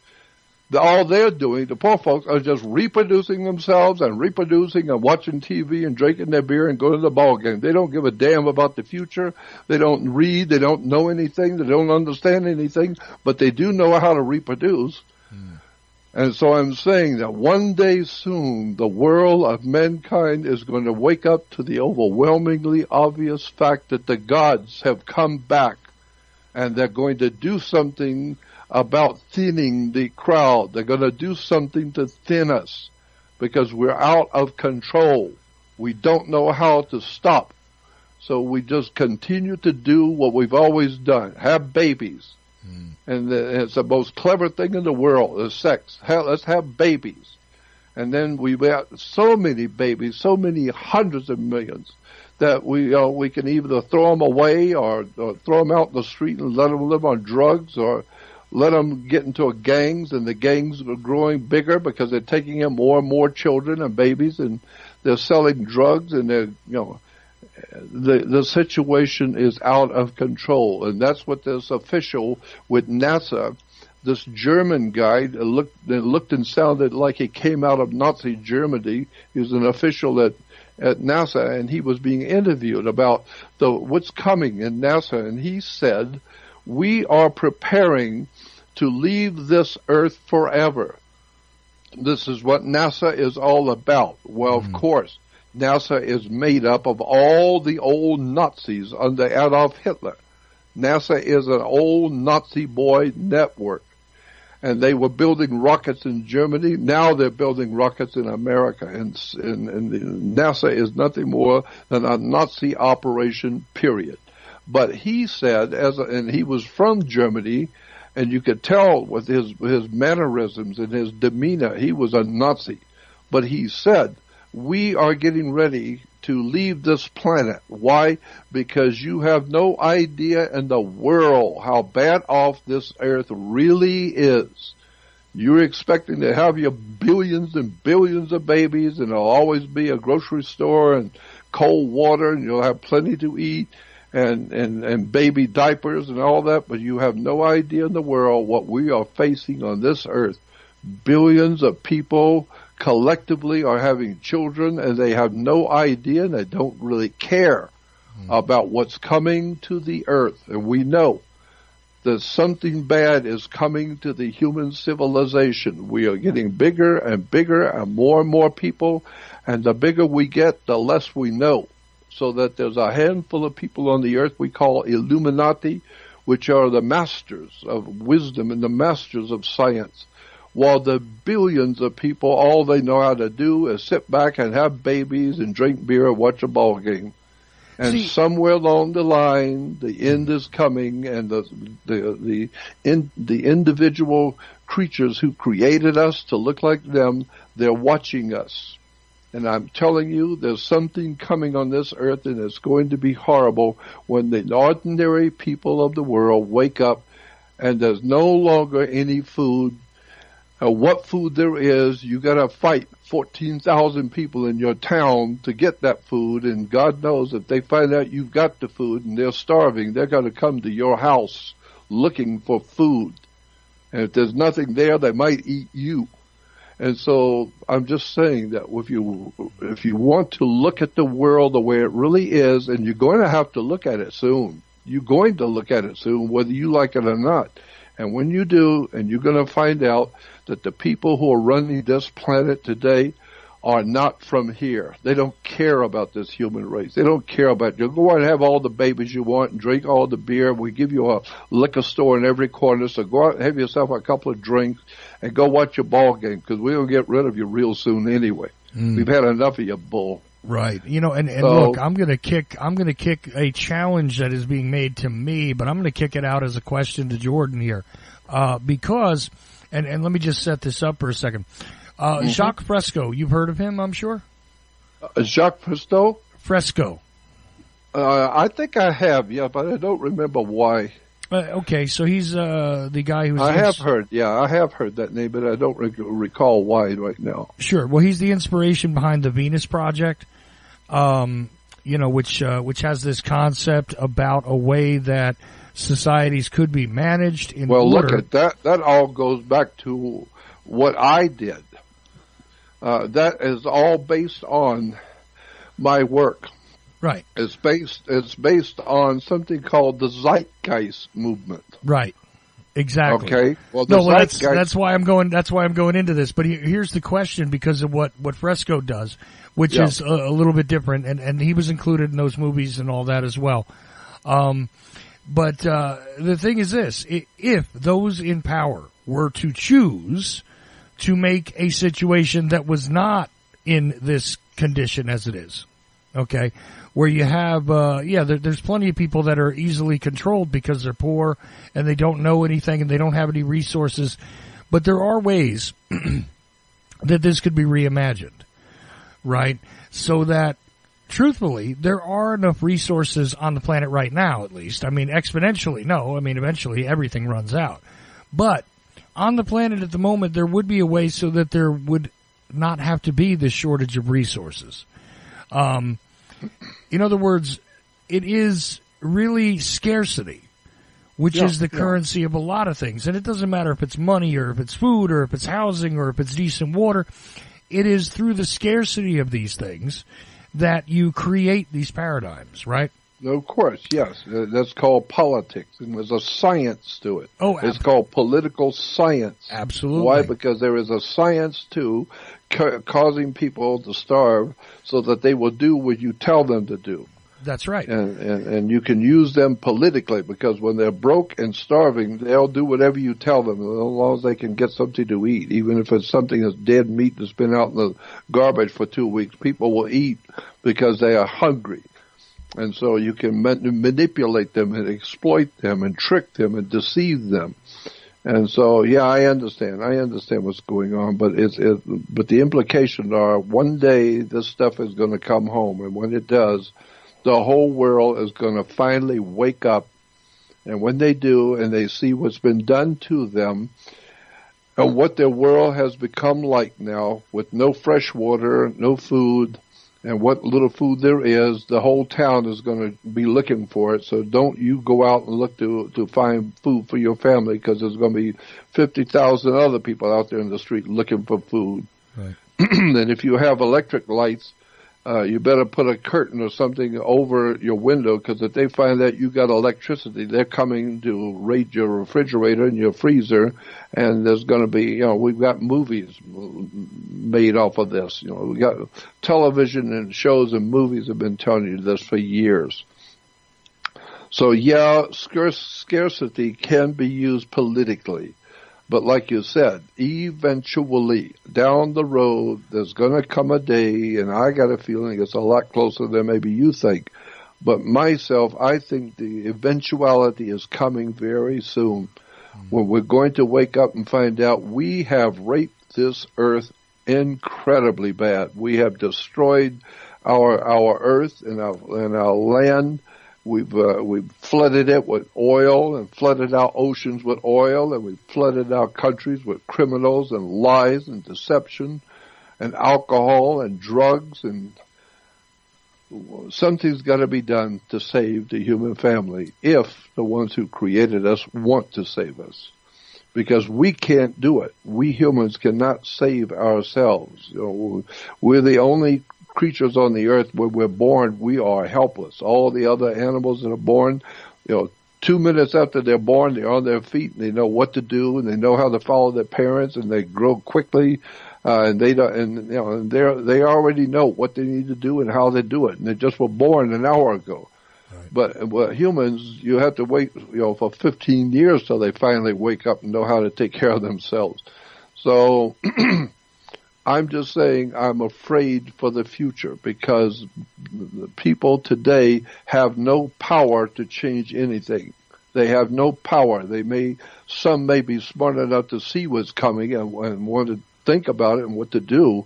All they're doing, the poor folks, are just reproducing themselves and reproducing and watching TV and drinking their beer and going to the ball game. They don't give a damn about the future. They don't read. They don't know anything. They don't understand anything. But they do know how to reproduce. And so I'm saying that one day soon, the world of mankind is going to wake up to the overwhelmingly obvious fact that the gods have come back, and they're going to do something about thinning the crowd. They're going to do something to thin us because we're out of control. We don't know how to stop. So we just continue to do what we've always done, have babies. And it's the most clever thing in the world is sex. Hell, let's have babies. And then we've got so many babies, so many hundreds of millions, that we can either throw them away or throw them out in the street and let them live on drugs, or let them get into gangs, and the gangs are growing bigger because they're taking in more and more children and babies, and they're selling drugs, and the situation is out of control. And that's what this official with NASA, this German guy, looked and sounded like he came out of Nazi Germany. He was an official at NASA, and he was being interviewed about what's coming in NASA, and he said, we are preparing to leave this earth forever. This is what NASA is all about. Well, of course, NASA is made up of all the old Nazis under Adolf Hitler. NASA is an old Nazi boy network. And they were building rockets in Germany. Now they're building rockets in America. And NASA is nothing more than a Nazi operation, period. But he said, and he was from Germany, and you could tell with his mannerisms and his demeanor, he was a Nazi. But he said, we are getting ready to leave this planet. Why? Because you have no idea in the world how bad off this earth really is. You're expecting to have your billions and billions of babies, and there'll always be a grocery store and cold water, and you'll have plenty to eat, and baby diapers and all that, but you have no idea in the world what we are facing on this earth. Billions of people collectively are having children, and they have no idea, and they don't really care about what's coming to the earth. And we know that something bad is coming to the human civilization. We are getting bigger and bigger and more people, and the bigger we get, the less we know. So that there's a handful of people on the earth we call Illuminati, which are the masters of wisdom and the masters of science. While the billions of people, all they know how to do is sit back and have babies and drink beer and watch a ball game. And somewhere along the line, the end is coming, and the individual creatures who created us to look like them, they're watching us. And I'm telling you, there's something coming on this earth, and it's going to be horrible when the ordinary people of the world wake up and there's no longer any food. what food there is. You got to fight 14,000 people in your town to get that food, and God knows if they find out you've got the food and they're starving, they're going to come to your house looking for food. And if there's nothing there, they might eat you. And so I'm just saying that if you want to look at the world the way it really is, and you're going to have to look at it soon. You're going to look at it soon, whether you like it or not. And when you do, and you're going to find out that the people who are running this planet today are not from here. They don't care about this human race. They don't care about you. Go out and have all the babies you want and drink all the beer. We give you a liquor store in every corner, so go out and have yourself a couple of drinks and go watch your ball game, because we'll get rid of you real soon anyway. We've had enough of your bull. Right. You know, and look, I'm going to kick a challenge that is being made to me, but I'm going to kick it out as a question to Jordan here. Because, and let me just set this up for a second. Jacques Fresco, you've heard of him, I'm sure? Jacques Fresco? Fresco. I think I have, yeah, but I don't remember why. Okay, so he's the guy who's... I have heard that name, but I don't recall why right now. Sure. Well, he's the inspiration behind the Venus Project, which has this concept about a way that societies could be managed in order. Well, look at that. That all goes back to what I did. That is all based on my work. Right. It's based on something called the Zeitgeist movement. Right. Exactly. Okay. Well, that's why I'm going into this. But here's the question, because of what Fresco does, which is a little bit different, and he was included in those movies and all that as well. But the thing is this: if those in power were to choose to make a situation that was not in this condition as it is, okay, where you have, there's plenty of people that are easily controlled because they're poor and they don't know anything and they don't have any resources. But there are ways that this could be reimagined, right? So that, truthfully, there are enough resources on the planet right now, at least. I mean, exponentially, no. I mean, eventually everything runs out. But on the planet at the moment, there would be a way so that there would not have to be this shortage of resources. In other words, it is really scarcity, which is the currency of a lot of things. And it doesn't matter if it's money or if it's food or if it's housing or if it's decent water. It is through the scarcity of these things that you create these paradigms, right? Of course, yes. That's called politics, and there's a science to it. Oh, it's called political science. Absolutely. Why? Because there is a science to causing people to starve so that they will do what you tell them to do. That's right. And you can use them politically, because when they're broke and starving, they'll do whatever you tell them, as long as they can get something to eat. Even if it's something that's dead meat that's been out in the garbage for 2 weeks, people will eat because they are hungry. And so you can manipulate them and exploit them and trick them and deceive them. And so, yeah, I understand what's going on, but but the implications are one day this stuff is going to come home, and when it does, the whole world is going to finally wake up. And when they do, and they see what's been done to them, and what their world has become like now, with no fresh water, no food, and what little food there is, the whole town is going to be looking for it. So don't you go out and look to find food for your family, because there's going to be 50,000 other people out there in the street looking for food. Right. And if you have electric lights, you better put a curtain or something over your window, because if they find that you got electricity, they're coming to raid your refrigerator and your freezer, and there's going to be, we've got movies made off of this. We got television and shows and movies have been telling you this for years. So yeah, scarcity can be used politically. But like you said, eventually, down the road, there's going to come a day, and I got a feeling it's a lot closer than maybe you think. But myself, I think the eventuality is coming very soon, when we're going to wake up and find out we have raped this earth incredibly bad. We have destroyed our earth and our land, We've flooded it with oil and flooded our oceans with oil, and we've flooded our countries with criminals and lies and deception and alcohol and drugs, and something's got to be done to save the human family if the ones who created us want to save us. Because we can't do it. We humans cannot save ourselves. We're the only creatures on the earth where we're born, we are helpless. All the other animals that are born, 2 minutes after they're born, they're on their feet and they know what to do and they know how to follow their parents and they grow quickly. And they already know what they need to do and how they do it. And they just were born an hour ago. Right. But humans, you have to wait, for 15 years till they finally wake up and know how to take care of themselves. So I'm just saying I'm afraid for the future because the people today have no power to change anything. They have no power. Some may be smart enough to see what's coming and want to think about it and what to do,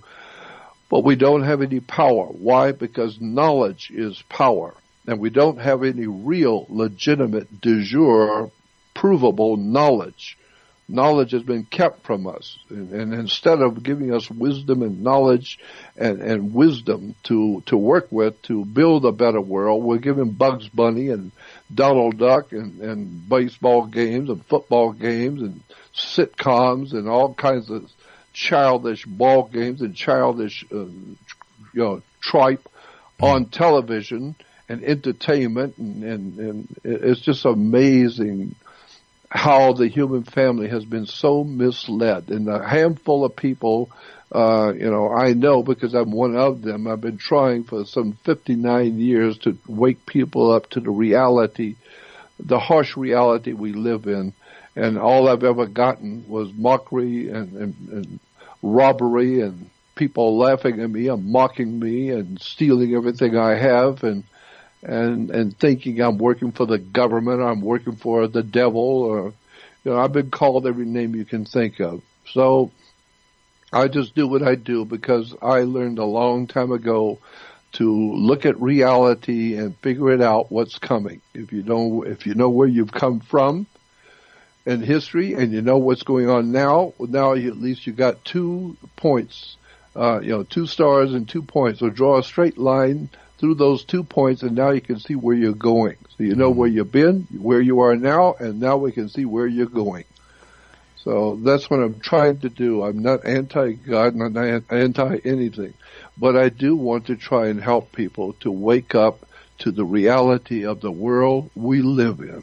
but we don't have any power. Why? Because knowledge is power, and we don't have any real, legitimate, de jure, provable knowledge. Knowledge has been kept from us, and instead of giving us wisdom and knowledge and wisdom to work with to build a better world, we're giving Bugs Bunny and Donald Duck and baseball games and football games and sitcoms and all kinds of childish ball games and childish, tripe on television and entertainment, and it's just amazing how the human family has been so misled. And a handful of people, I know because I'm one of them. I've been trying for some 59 years to wake people up to the reality, the harsh reality we live in. And all I've ever gotten was mockery and robbery and people laughing at me and mocking me and stealing everything I have and thinking I'm working for the government, I'm working for the devil, or, I've been called every name you can think of. So I just do what I do because I learned a long time ago to look at reality and figure it out what's coming. If you know where you've come from in history and you know what's going on now at least you got 2 points, 2 stars and 2 points. So draw a straight line through those 2 points, and now you can see where you're going. So you know where you've been, where you are now, and now we can see where you're going. So that's what I'm trying to do. I'm not anti-God, not anti-anything, but I do want to try and help people to wake up to the reality of the world we live in.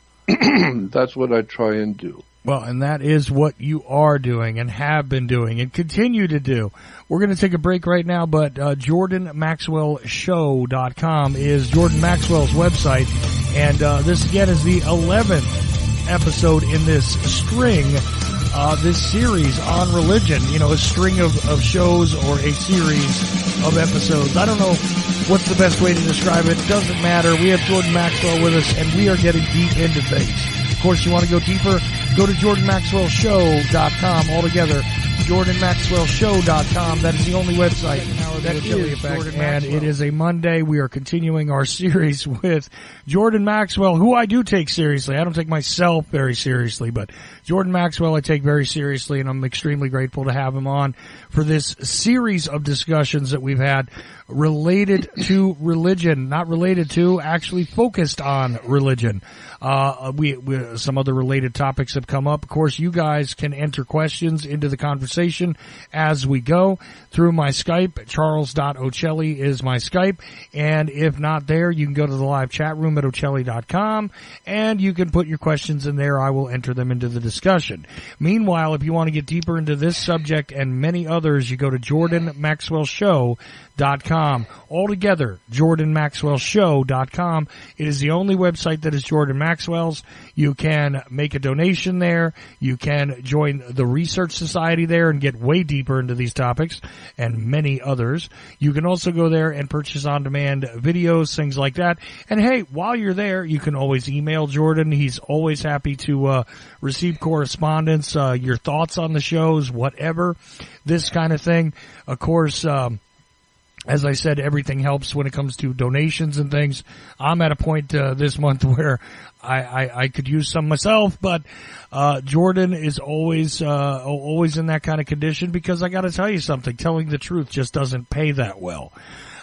That's what I try and do. Well, and that is what you are doing and have been doing and continue to do. We're going to take a break right now, but JordanMaxwellShow.com is Jordan Maxwell's website. And this, again, is the 11th episode in this string, this series on religion. A string of shows or a series of episodes. I don't know what's the best way to describe it. Doesn't matter. We have Jordan Maxwell with us, and we are getting deep into things. Of course, you want to go deeper, go to JordanMaxwellShow.com altogether. JordanMaxwellShow.com. That is the only website. That is Jordan and it is a Monday. We are continuing our series with Jordan Maxwell, who I do take seriously. I don't take myself very seriously, but Jordan Maxwell I take very seriously, and I'm extremely grateful to have him on for this series of discussions that we've had related to religion, not related to, actually focused on religion. We some other related topics have come up. Of course, you guys can enter questions into the conversation as we go through my Skype. Charles.Ocelli is my Skype. And if not there, you can go to the live chat room at Ocelli.com and you can put your questions in there. I will enter them into the discussion. Meanwhile, if you want to get deeper into this subject and many others, you go to JordanMaxwellShow.com. Altogether, JordanMaxwellShow.com. It is the only website that is Jordan Maxwell's. You can make a donation there. You can join the Research Society there and get way deeper into these topics and many others. You can also go there and purchase on-demand videos, things like that. And hey, while you're there, you can always email Jordan. He's always happy to receive correspondence, your thoughts on the shows, whatever, this kind of thing. Of course, As I said, everything helps when it comes to donations and things. I'm at a point this month where I could use some myself, but Jordan is always in that kind of condition, because I got to tell you something. Telling the truth just doesn't pay that well.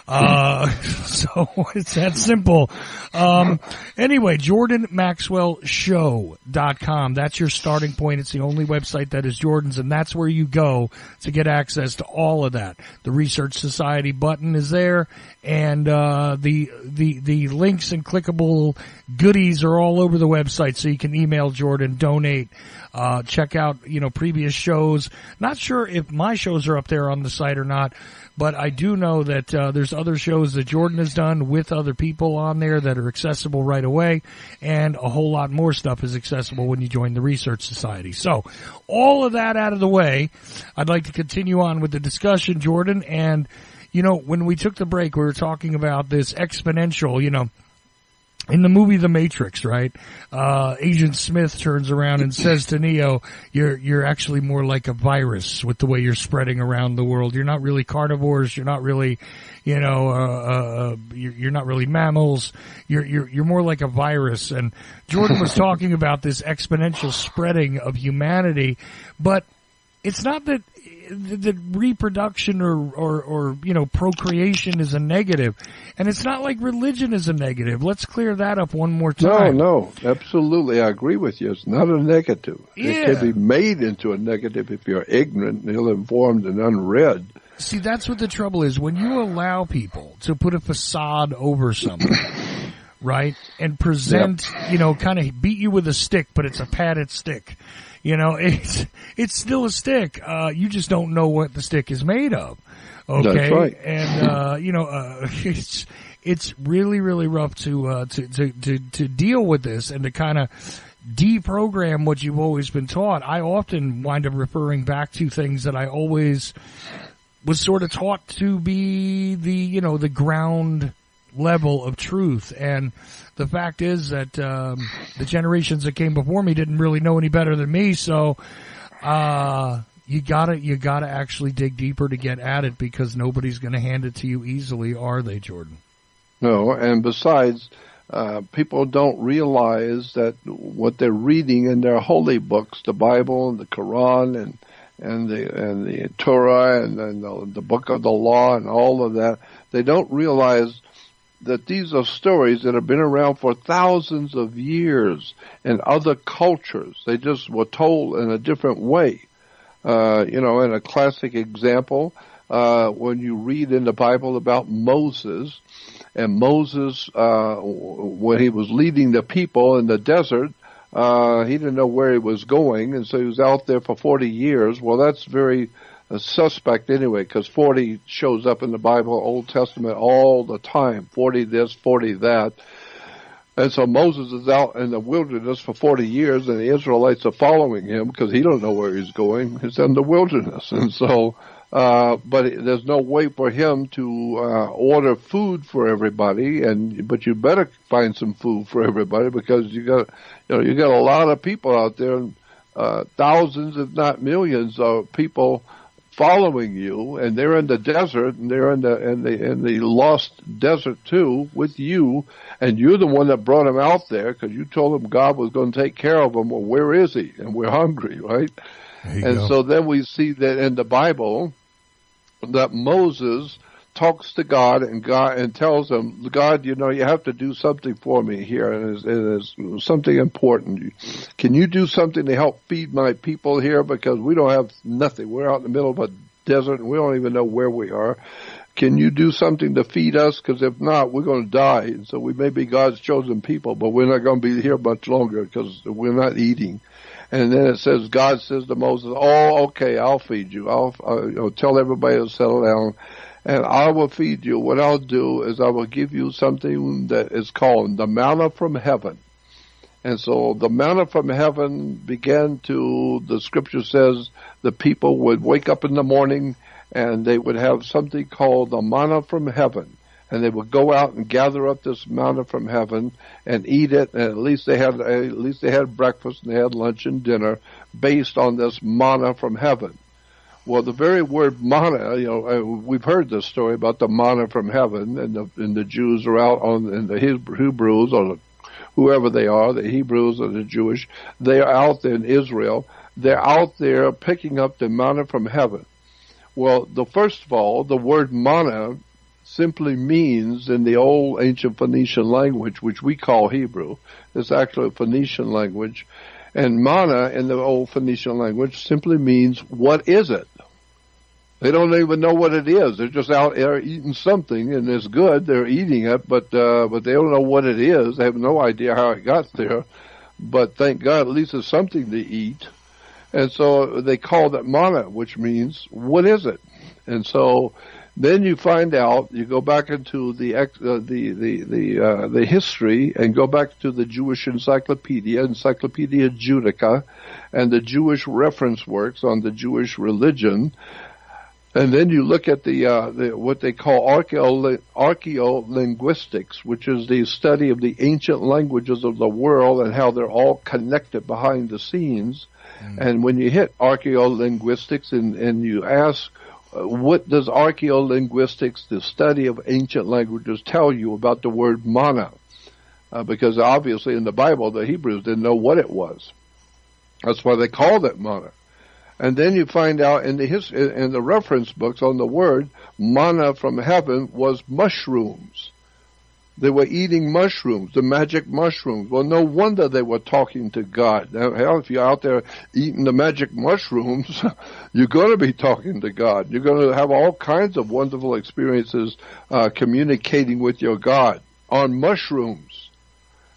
So it's that simple. Anyway, JordanMaxwellShow.com. That's your starting point. It's the only website that is Jordan's, and that's where you go to get access to all of that. The Research Society button is there, and the links and clickable goodies are all over the website, so you can email Jordan, donate, check out, previous shows. Not sure if my shows are up there on the site or not, but I do know that there's other shows that Jordan has done with other people on there that are accessible right away, and a whole lot more stuff is accessible when you join the Research Society. So, all of that out of the way, I'd like to continue on with the discussion, Jordan. And, when we took the break, we were talking about this exponential, in the movie The Matrix, right? Agent Smith turns around and says to Neo, you're actually more like a virus with the way you're spreading around the world. You're not really carnivores. You're not really, you're not really mammals. You're more like a virus. And Jordan was talking about this exponential spreading of humanity, but it's not that the reproduction or procreation is a negative, and it's not like religion is a negative. Let's clear that up one more time. No, absolutely, I agree with you. It's not a negative. Yeah. It can be made into a negative if you're ignorant, ill-informed, and unread. See, that's what the trouble is. When you allow people to put a facade over something, right, and present, kind of beat you with a stick, but it's a padded stick. It's still a stick. You just don't know what the stick is made of. Okay. That's right. And, it's really, really rough to deal with this and to kind of deprogram what you've always been taught. I often wind up referring back to things that I always was sort of taught to be the ground level of truth. And the fact is that the generations that came before me didn't really know any better than me, so you gotta actually dig deeper to get at it, because nobody's going to hand it to you easily, are they, Jordan? No, and besides, people don't realize that what they're reading in their holy books, the Bible and the Quran and the Torah and the book of the law and all of that, they don't realize that these are stories that have been around for thousands of years in other cultures. They just were told in a different way. In a classic example, when you read in the Bible about Moses, and Moses, when he was leading the people in the desert, he didn't know where he was going, and so he was out there for 40 years. Well, that's very suspect anyway, because 40 shows up in the Bible, Old Testament, all the time. 40 this, 40 that. And so Moses is out in the wilderness for 40 years, and the Israelites are following him because he don't know where he's going. He's in the wilderness. And so, but there's no way for him to order food for everybody, but you better find some food for everybody, because you got a lot of people out there, thousands, if not millions, of people following you, and they're in the desert, and they're in the lost desert too with you, and you're the one that brought them out there because you told them God was going to take care of them. Well, where is he? And we're hungry, right? And so then we see that in the Bible that Moses talks to God and tells him, God, you have to do something for me here, and it's something important. Can you do something to help feed my people here, because we don't have nothing. We're out in the middle of a desert and we don't even know where we are. Can you do something to feed us? Because if not, we're going to die. And so we may be God's chosen people, but we're not going to be here much longer because we're not eating. And then it says, God says to Moses, oh, okay, I'll feed you. I'll tell everybody to settle down, and I will feed you. What I'll do is I will give you something that is called the manna from heaven. And so the manna from heaven the scripture says the people would wake up in the morning and they would have something called the manna from heaven. And they would go out and gather up this manna from heaven and eat it. And at least they had breakfast and they had lunch and dinner based on this manna from heaven. Well, the very word manna, we've heard this story about the manna from heaven, and the Jews are out and the Hebrews, or whoever they are, the Hebrews or the Jewish, they are out there in Israel. They're out there picking up the manna from heaven. Well, first of all, the word manna simply means, in the old ancient Phoenician language, which we call Hebrew, it's actually a Phoenician language, and manna in the old Phoenician language simply means, what is it? They don't even know what it is. They're just out there eating something, and it's good. They're eating it, but they don't know what it is. They have no idea how it got there. But thank God, at least it's something to eat. And so they called it manna, which means, what is it? And so then you find out. You go back into the history, and go back to the Jewish Encyclopedia Judaica, and the Jewish reference works on the Jewish religion. And then you look at the what they call archaeolinguistics, which is the study of the ancient languages of the world and how they're all connected behind the scenes. And when you hit archaeolinguistics and you ask, what does archaeolinguistics, the study of ancient languages, tell you about the word manna? Because obviously in the Bible, the Hebrews didn't know what it was. That's why they called it manna. And then you find out in the reference books on the word, manna from heaven was mushrooms. They were eating mushrooms, the magic mushrooms. Well, no wonder they were talking to God. Now, hell, if you're out there eating the magic mushrooms, you're going to be talking to God. You're going to have all kinds of wonderful experiences communicating with your God on mushrooms.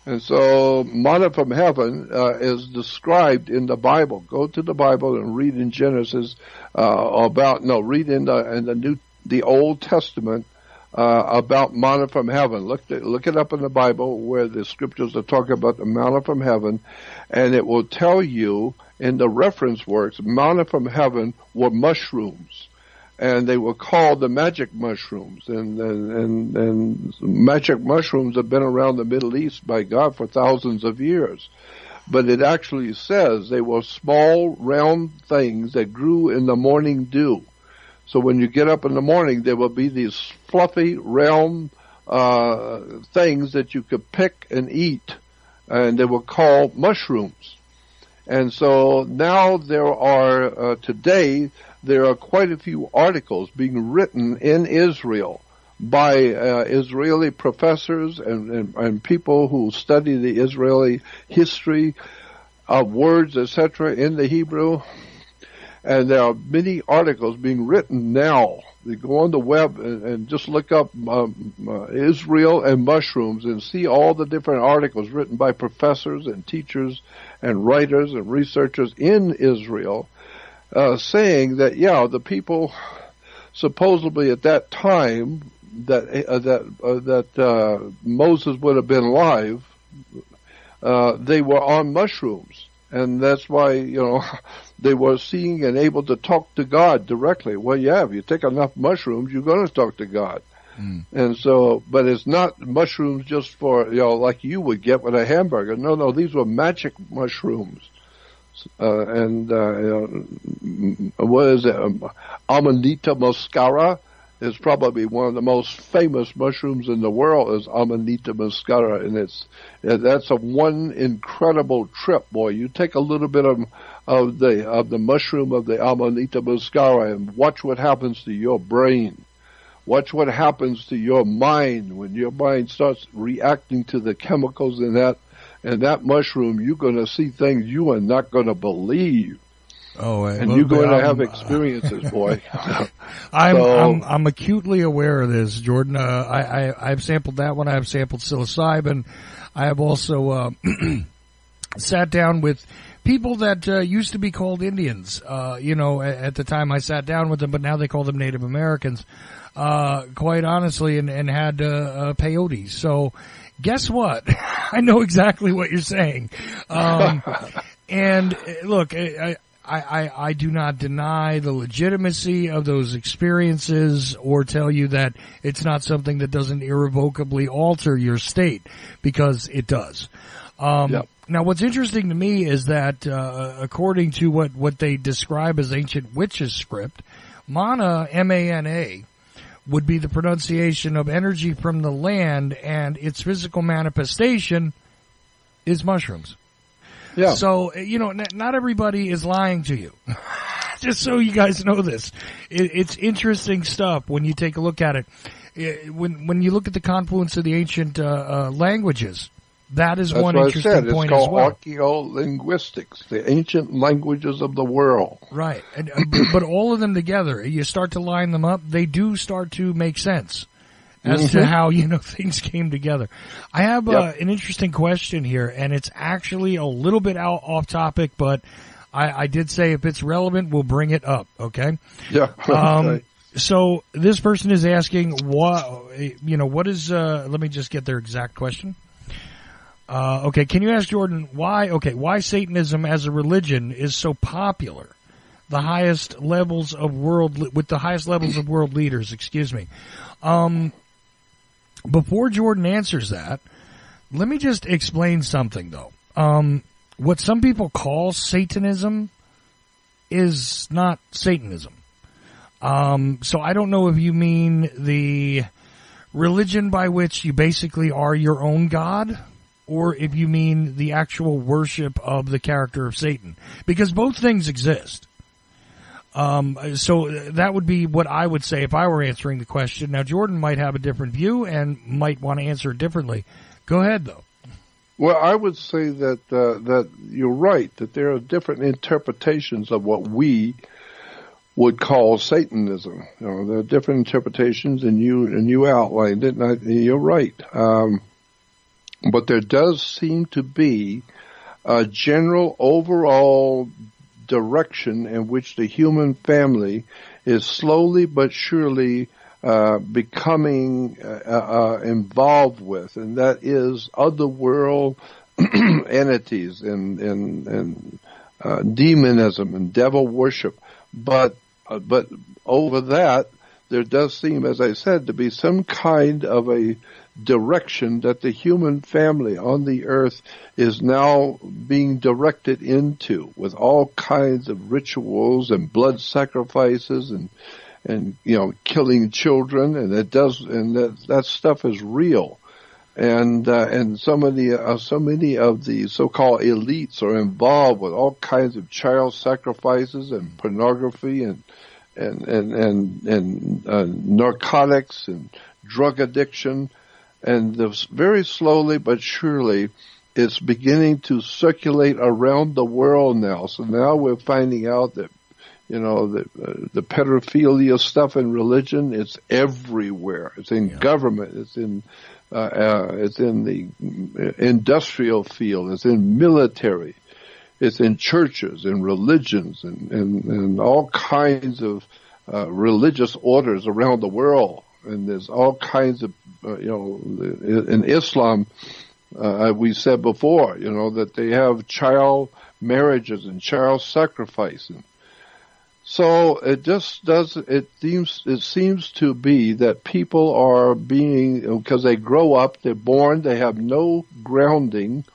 And so manna from heaven is described in the Bible. Go to the Bible and read in Genesis read in the Old Testament about manna from heaven. Look it up in the Bible where the scriptures are talking about the manna from heaven, and it will tell you in the reference works, manna from heaven were mushrooms. And they were called the magic mushrooms, and magic mushrooms have been around the Middle East by God for thousands of years. But it actually says they were small, round things that grew in the morning dew. So when you get up in the morning, there will be these fluffy, round things that you could pick and eat, and they were called mushrooms. And so now today, there are quite a few articles being written in Israel by Israeli professors and people who study the Israeli history of words, etc., in the Hebrew. And there are many articles being written now. You go on the web and just look up Israel and mushrooms and see all the different articles written by professors and teachers and writers and researchers in Israel, saying that, the people supposedly at that time that Moses would have been alive, they were on mushrooms. And that's why, they were seeing and able to talk to God directly. Well, if you take enough mushrooms, you're going to talk to God. And so, but it's not mushrooms just for, like you would get with a hamburger. No, these were magic mushrooms. What is it? Amanita muscara is probably one of the most famous mushrooms in the world, is Amanita muscara, and that's one incredible trip, boy. You take a little bit of the mushroom of the Amanita muscara and watch what happens to your brain. Watch what happens to your mind when your mind starts reacting to the chemicals in that mushroom. You're going to see things you are not going to believe. You're going to have experiences, boy. I'm acutely aware of this, Jordan. I've sampled that one. I've sampled psilocybin. I have also sat down with people that used to be called Indians. At the time I sat down with them, but now they call them Native Americans. Quite honestly, and had peyote. So, guess what? I know exactly what you're saying. And look, I do not deny the legitimacy of those experiences or tell you that it's not something that doesn't irrevocably alter your state, because it does. Now, what's interesting to me is that, according to what they describe as ancient witches script, mana, M-A-N-A, would be the pronunciation of energy from the land, and its physical manifestation is mushrooms. Yeah. So, not everybody is lying to you. Just so you guys know this. It's interesting stuff when you take a look at it. When you look at the confluence of the ancient languages, that is one interesting point as well. It's called archaeolinguistics, the ancient languages of the world. Right. But all of them together, you start to line them up, they do start to make sense as to how, things came together. I have an interesting question here, and it's actually a little bit off topic, but I did say if it's relevant, we'll bring it up, okay? Yeah. Okay. So this person is asking, what is, let me just get their exact question. Okay, can you ask Jordan why Satanism as a religion is so popular? With the highest levels of world leaders, excuse me. Before Jordan answers that, let me just explain something though. What some people call Satanism is not Satanism. So I don't know if you mean the religion by which you basically are your own God, or if you mean the actual worship of the character of Satan, because both things exist. So that would be what I would say if I were answering the question. Now, Jordan might have a different view and might want to answer it differently. Go ahead, though. Well, I would say that you're right, that there are different interpretations of what we would call Satanism. There are different interpretations, and you outlined it, and you're right. But there does seem to be a general overall direction in which the human family is slowly but surely becoming involved with, and that is otherworld entities and demonism and devil worship. But over that, there does seem, as I said, to be some kind of a direction that the human family on the earth is now being directed into, with all kinds of rituals and blood sacrifices and killing children, and that stuff is real, and so many of the so-called elites are involved with all kinds of child sacrifices and pornography and narcotics and drug addiction. And very slowly but surely, it's beginning to circulate around the world now. So now we're finding out that, the pedophilia stuff in religion, it's everywhere. It's in government. It's in the industrial field. It's in military. It's in churches and religions and all kinds of religious orders around the world. And there's all kinds of, in Islam, we said before, that they have child marriages and child sacrifice. And so it seems to be that people are being, because they grow up, they're born, they have no grounding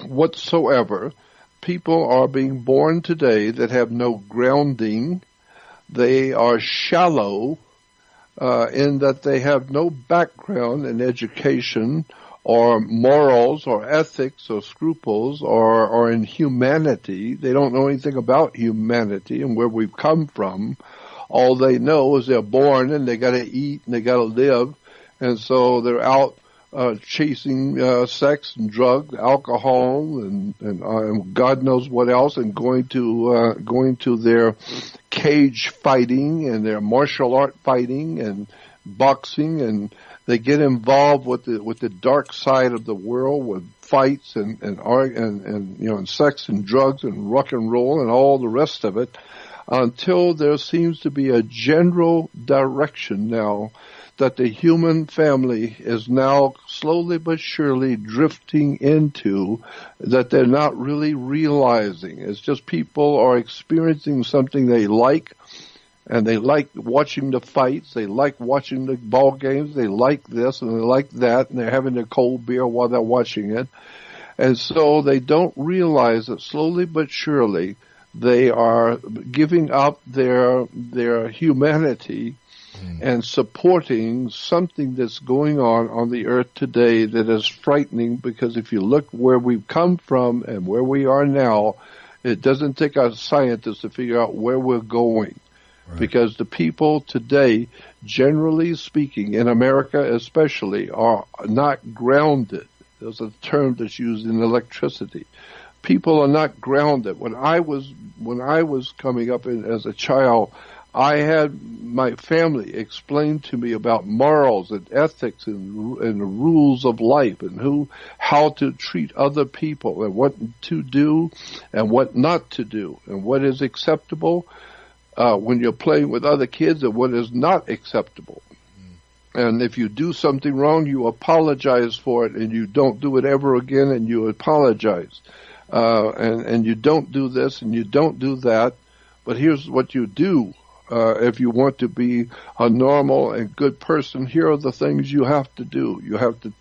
whatsoever. People are being born today that have no grounding. They are shallow, in that they have no background in education or morals or ethics or scruples or in humanity. They don't know anything about humanity and where we've come from. All they know is they're born and they got to eat and they got to live, and so they're out chasing sex and drugs, alcohol, and God knows what else, and going to their cage fighting and their martial art fighting and boxing, and they get involved with the dark side of the world, with fights and sex and drugs and rock and roll and all the rest of it, until there seems to be a general direction now that the human family is now slowly but surely drifting into, that they're not really realizing. It's just people are experiencing something they like, and they like watching the fights, they like watching the ball games, they like this and they like that, and they're having their cold beer while they're watching it. And so they don't realize that slowly but surely they are giving up their humanity and supporting something that's going on the earth today that is frightening, because if you look where we've come from and where we are now, it doesn't take a scientist to figure out where we're going. Right. Because the people today, generally speaking, in America especially, are not grounded. There's a term that's used in electricity. People are not grounded. When I was coming up as a child, I had my family explain to me about morals and ethics and rules of life and how to treat other people and what to do and what not to do and what is acceptable when you're playing with other kids and what is not acceptable. And if you do something wrong, you apologize for it, and you don't do it ever again, and you apologize. And you don't do this and you don't do that. But here's what you do. If you want to be a normal and good person, here are the things you have to do. You have to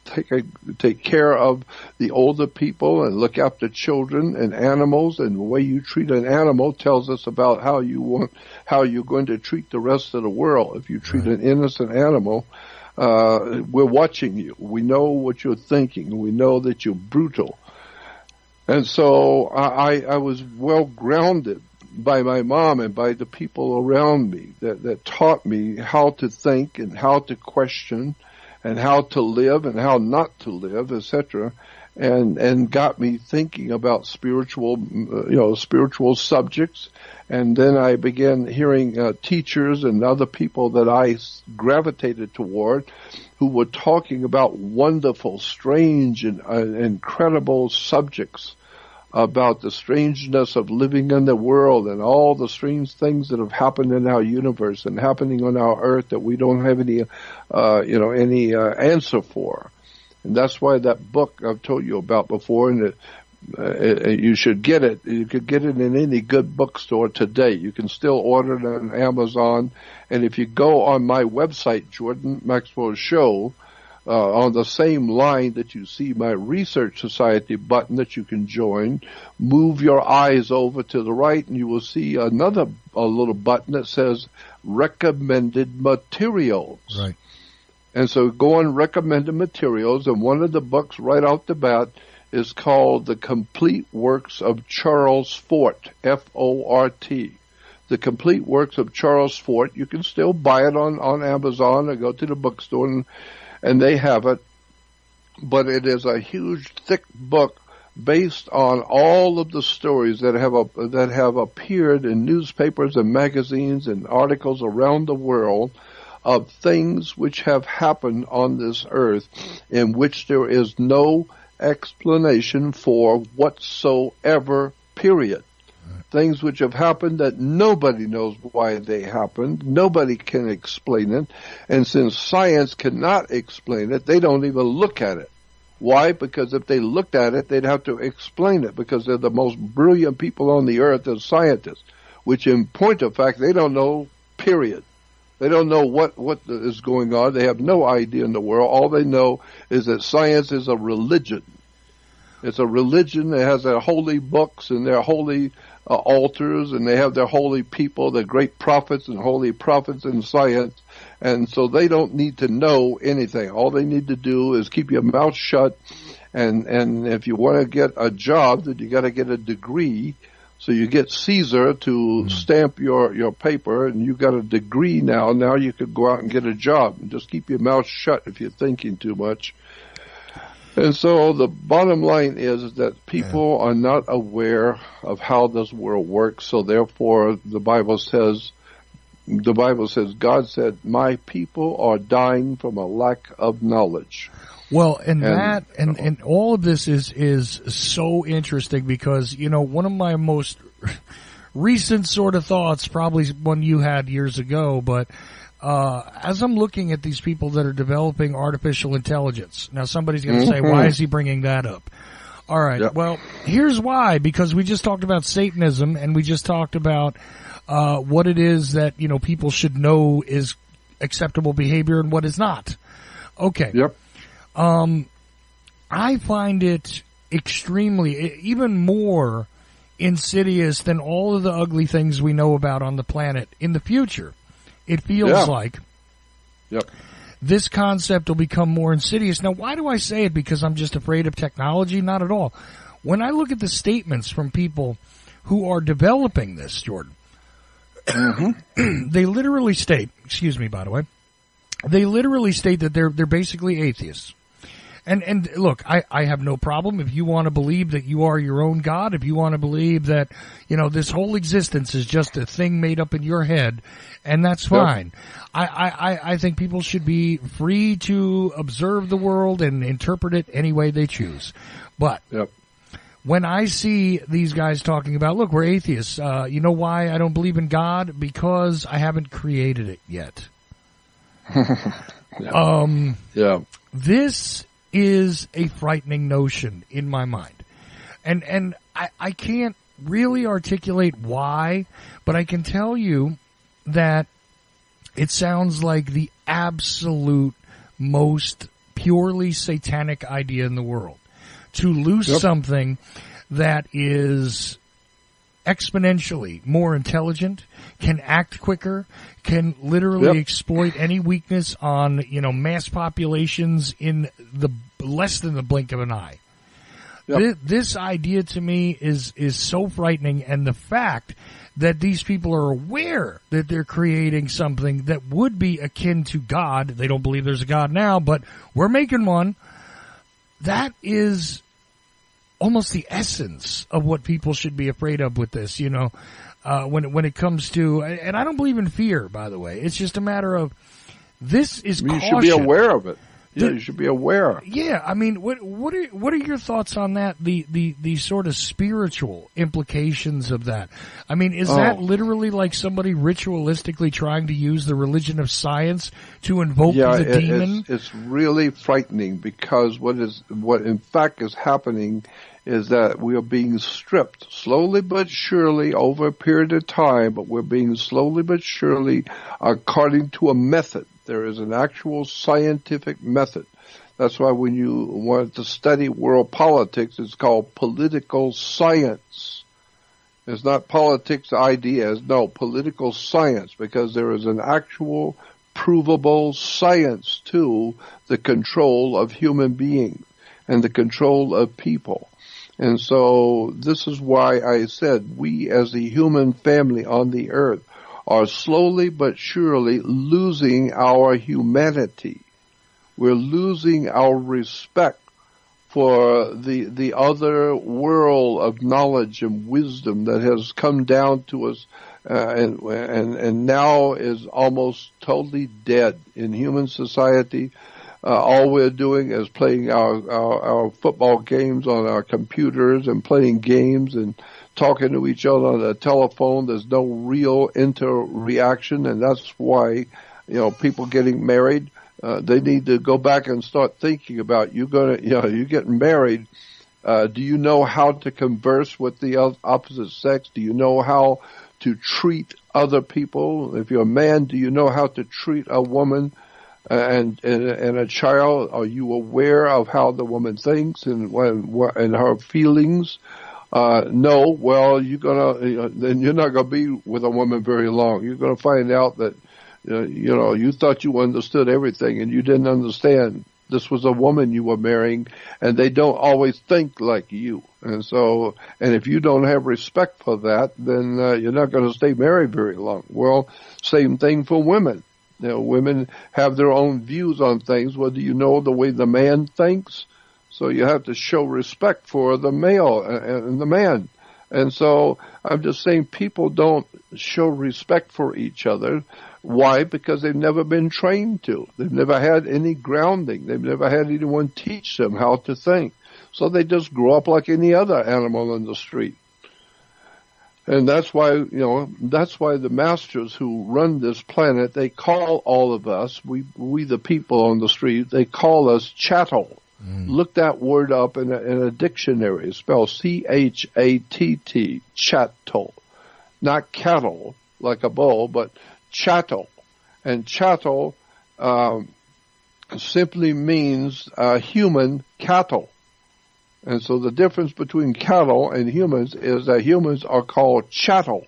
take care of the older people and look after children and animals. And the way you treat an animal tells us about how you're going to treat the rest of the world. If you treat an innocent animal, we're watching you. We know what you're thinking. We know that you're brutal. And so I was well grounded by my mom and by the people around me that taught me how to think and how to question and how to live and how not to live, etc. And got me thinking about spiritual subjects. And then I began hearing teachers and other people that I gravitated toward who were talking about wonderful, strange, and incredible subjects about the strangeness of living in the world and all the strange things that have happened in our universe and happening on our earth that we don't have any answer for. And that's why that book I've told you about before, and you should get it. You could get it in any good bookstore today. You can still order it on Amazon. And if you go on my website, Jordan Maxwell Show, on the same line that you see my Research Society button that you can join, move your eyes over to the right and you will see a little button that says Recommended Materials. Right. And so go on Recommended Materials, and one of the books right off the bat is called The Complete Works of Charles Fort, F-O-R-T. The Complete Works of Charles Fort. You can still buy it on Amazon or go to the bookstore and they have it, but it is a huge, thick book based on all of the stories that have appeared in newspapers and magazines and articles around the world of things which have happened on this earth in which there is no explanation for whatsoever, period. Things which have happened that nobody knows why they happened. Nobody can explain it. And since science cannot explain it, they don't even look at it. Why? Because if they looked at it, they'd have to explain it, because they're the most brilliant people on the earth as scientists, which in point of fact, they don't know, period. They don't know what is going on. They have no idea in the world. All they know is that science is a religion. It's a religion that has their holy books and their holy altars, and they have their holy people, their great prophets and holy prophets in science. And so they don't need to know anything. All they need to do is keep your mouth shut. And if you want to get a job, then you got to get a degree. So you get Caesar to stamp your paper, and you got a degree now. Now you could go out and get a job, and just keep your mouth shut if you're thinking too much. And so the bottom line is that people are not aware of how this world works. So therefore, the Bible says, God said, my people are dying from a lack of knowledge. Well, and all of this is so interesting because, one of my most recent sort of thoughts, probably one you had years ago, but as I'm looking at these people that are developing artificial intelligence, now somebody's going to say, why is he bringing that up? All right. Yep. Well, here's why, because we just talked about Satanism and we just talked about what it is that, people should know is acceptable behavior and what is not. Okay. Yep. I find it extremely, even more insidious than all of the ugly things we know about on the planet in the future. It feels like this concept will become more insidious. Now, why do I say it? Because I'm just afraid of technology? Not at all. When I look at the statements from people who are developing this, Jordan, they literally state, excuse me, by the way, they literally state that they're basically atheists. And look, I have no problem if you want to believe that you are your own God, if you want to believe that, this whole existence is just a thing made up in your head, and that's fine. I think people should be free to observe the world and interpret it any way they choose. But when I see these guys talking about, look, we're atheists, you know why I don't believe in God? Because I haven't created it yet. This is a frightening notion in my mind. And I can't really articulate why, but I can tell you that it sounds like the absolute most purely satanic idea in the world. To lose something that is exponentially more intelligent, can act quicker, can literally exploit any weakness on, mass populations in the less than the blink of an eye. This idea to me is so frightening, and the fact that these people are aware that they're creating something that would be akin to God. They don't believe there's a God now, but we're making one. That is almost the essence of what people should be afraid of with this, when it comes to, and I don't believe in fear, by the way. It's just a matter of, this is caution. You should be aware of it. Yeah, you should be aware. Yeah, I mean, what are your thoughts on that? The sort of spiritual implications of that. I mean, is that literally like somebody ritualistically trying to use the religion of science to invoke the demon? It's really frightening, because what in fact is happening is that we are being stripped slowly but surely over a period of time, but we're being slowly but surely according to a method. There is an actual scientific method. That's why when you want to study world politics, it's called political science. It's not politics ideas, no, political science, because there is an actual provable science to the control of human beings and the control of people. And so this is why I said we as the human family on the earth are slowly but surely losing our humanity. We're losing our respect for the other world of knowledge and wisdom that has come down to us and now is almost totally dead in human society. All we're doing is playing our football games on our computers and playing games and talking to each other on the telephone. There's no real interaction, and that's why, people getting married, they need to go back and start thinking about, you're getting married. Do you know how to converse with the opposite sex? Do you know how to treat other people? If you're a man, do you know how to treat a woman? And a child, are you aware of how the woman thinks and her feelings? No. Well, then you're not gonna be with a woman very long. You're gonna find out that, you thought you understood everything and you didn't understand. This was a woman you were marrying, and they don't always think like you. And so, and if you don't have respect for that, then you're not going to stay married very long. Well, same thing for women. Women have their own views on things, whether you know the way the man thinks. So you have to show respect for the male and the man. And so I'm just saying people don't show respect for each other. Why? Because they've never been trained to. They've never had any grounding. They've never had anyone teach them how to think. So they just grow up like any other animal in the street. And that's why, that's why the masters who run this planet, they call all of us, we the people on the street, they call us chattel. Look that word up in a dictionary. It's spelled C-H-A-T-T, chattel. Not cattle, like a bull, but chattel. And chattel simply means human cattle. And so the difference between cattle and humans is that humans are called chattel,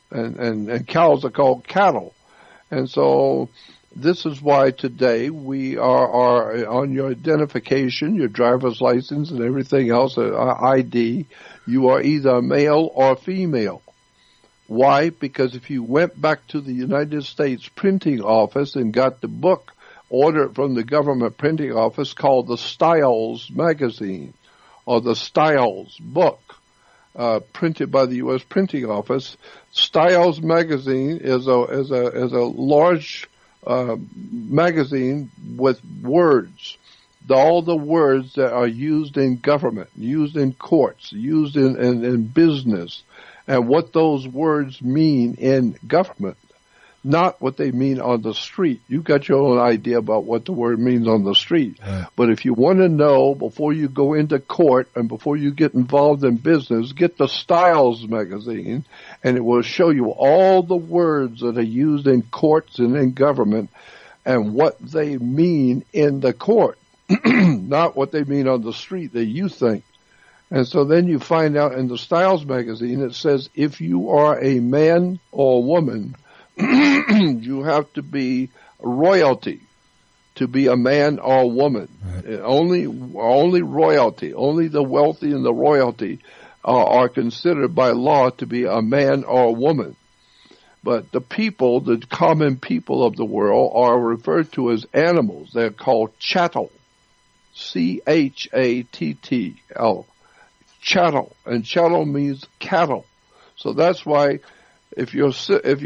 and cows are called cattle. And so this is why today we are on your identification, your driver's license and everything else, ID, you are either male or female. Why? Because if you went back to the United States printing office and got the book ordered from the government printing office called the Styles magazine or the Styles book, printed by the U.S. printing office, Styles magazine is a large magazine with words, all the words that are used in government, used in courts, used in business, and what those words mean in government, not what they mean on the street. You got your own idea about what the word means on the street. Yeah. But if you want to know before you go into court and before you get involved in business, get the Styles magazine, and it will show you all the words that are used in courts and in government and what they mean in the court, not what they mean on the street that you think. And so then you find out in the Styles magazine, it says if you are a man or a woman, you have to be royalty to be a man or a woman. Right. Only royalty, only the wealthy and the royalty are considered by law to be a man or a woman. But the people, the common people of the world, are referred to as animals. They're called chattel, C-H-A-T-T-L, chattel, and chattel means cattle. So that's why if your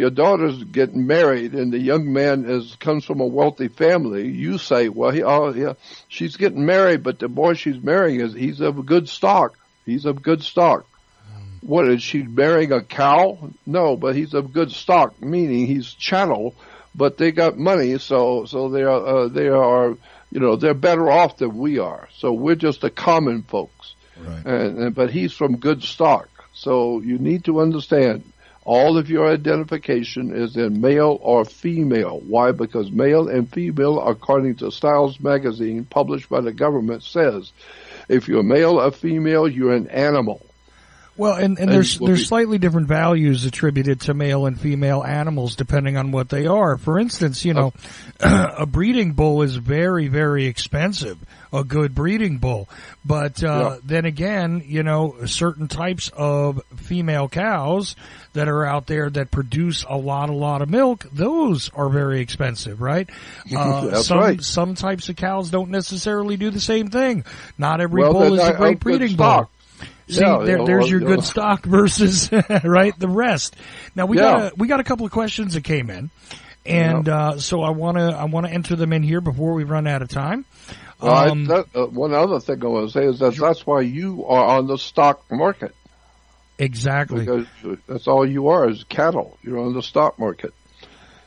daughter's getting married and the young man comes from a wealthy family, you say, well, she's getting married, but the boy she's marrying he's of good stock. He's of good stock. What, is she marrying a cow? No, but he's of good stock, meaning he's chattel, but they got money, so they are they're better off than we are. So we're just the common folks. Right. But he's from good stock. So you need to understand all of your identification is in male or female. Why? Because male and female, according to Styles magazine, published by the government, says if you're male or female, you're an animal. Well, and there's slightly different values attributed to male and female animals depending on what they are. For instance, a breeding bull is very, very expensive, a good breeding bull. But then again, certain types of female cows that are out there that produce a lot of milk, those are very expensive, right? That's right. Some types of cows don't necessarily do the same thing. Not every bull is a great breeding bull. See, there's your good stock versus right the rest. Now we got a couple of questions that came in, and so I want to enter them in here before we run out of time. One other thing I want to say is that's why you are on the stock market. Exactly, because that's all you are is cattle. You're on the stock market.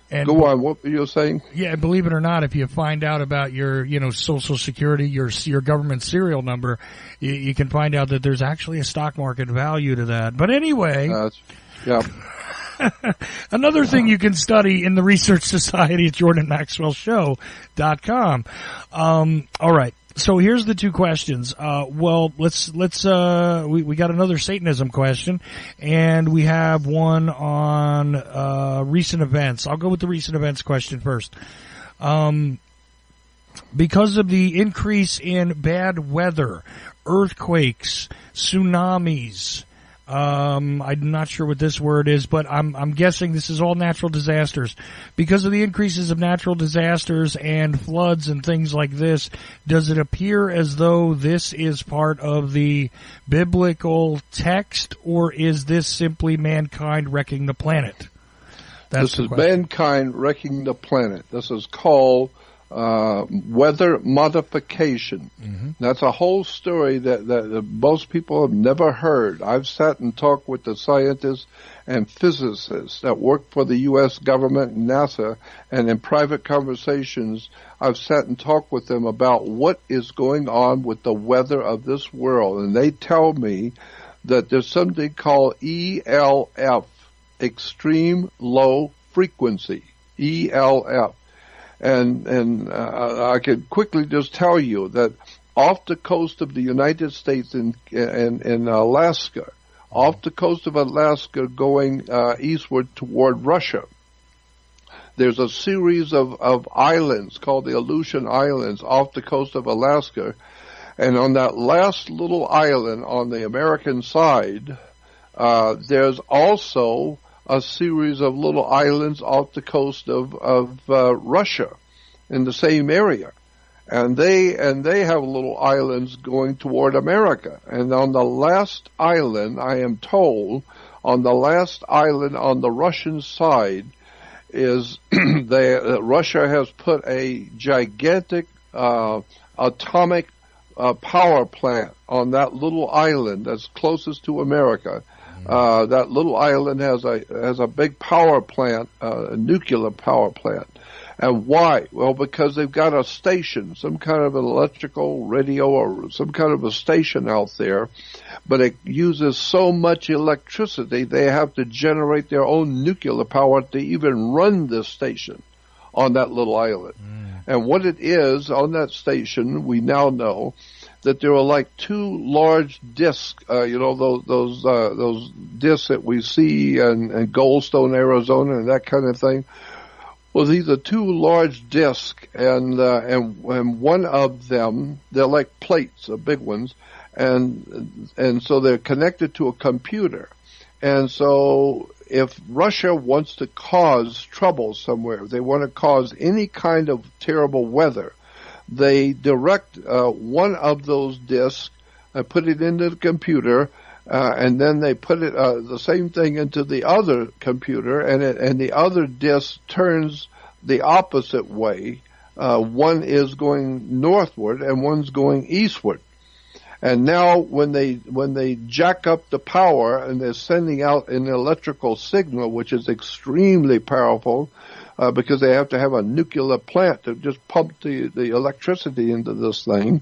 And go on. What were you saying? Yeah, believe it or not, if you find out about your, Social Security, your government serial number, you can find out that there's actually a stock market value to that. But anyway, another thing you can study in the Research Society at JordanMaxwellShow.com. All right. So here's the two questions. We got another Satanism question, and we have one on recent events. I'll go with the recent events question first. Because of the increase in bad weather, earthquakes, tsunamis, I'm not sure what this word is, but I'm guessing this is all natural disasters. Because of the increases of natural disasters and floods and things like this, does it appear as though this is part of the biblical text, or is this simply mankind wrecking the planet? This is mankind wrecking the planet. This is called weather modification. Mm-hmm. That's a whole story that most people have never heard. I've sat and talked with the scientists and physicists that work for the U.S. government and NASA, and in private conversations, I've sat and talked with them about what is going on with the weather of this world, and they tell me that there's something called ELF, extreme low frequency, ELF. And I could quickly just tell you that off the coast of the United States in Alaska, off the coast of Alaska going eastward toward Russia. There's a series of islands called the Aleutian Islands off the coast of Alaska. And on that last little island on the American side, there's also a series of little islands off the coast of Russia in the same area. And they have little islands going toward America. And on the last island, I am told, on the last island on the Russian side, is Russia has put a gigantic atomic power plant on that little island that's closest to America. That little island has a big power plant, a nuclear power plant. And why? Well, because they've got a station, some kind of an electrical radio or some kind of a station out there, but it uses so much electricity they have to generate their own nuclear power to even run this station on that little island. And what it is on that station, we now know that there are like two large discs, those discs that we see in Goldstone, Arizona, and that kind of thing. Well, these are two large discs, and one of them, they're like plates, big ones, and so they're connected to a computer. And so if Russia wants to cause trouble somewhere, if they want to cause any kind of terrible weather, they direct one of those discs, put it into the computer, and then they put it the same thing into the other computer, and the other disc turns the opposite way. One is going northward and one's going eastward. And now when they jack up the power and they're sending out an electrical signal, which is extremely powerful, because they have to have a nuclear plant to just pump the electricity into this thing.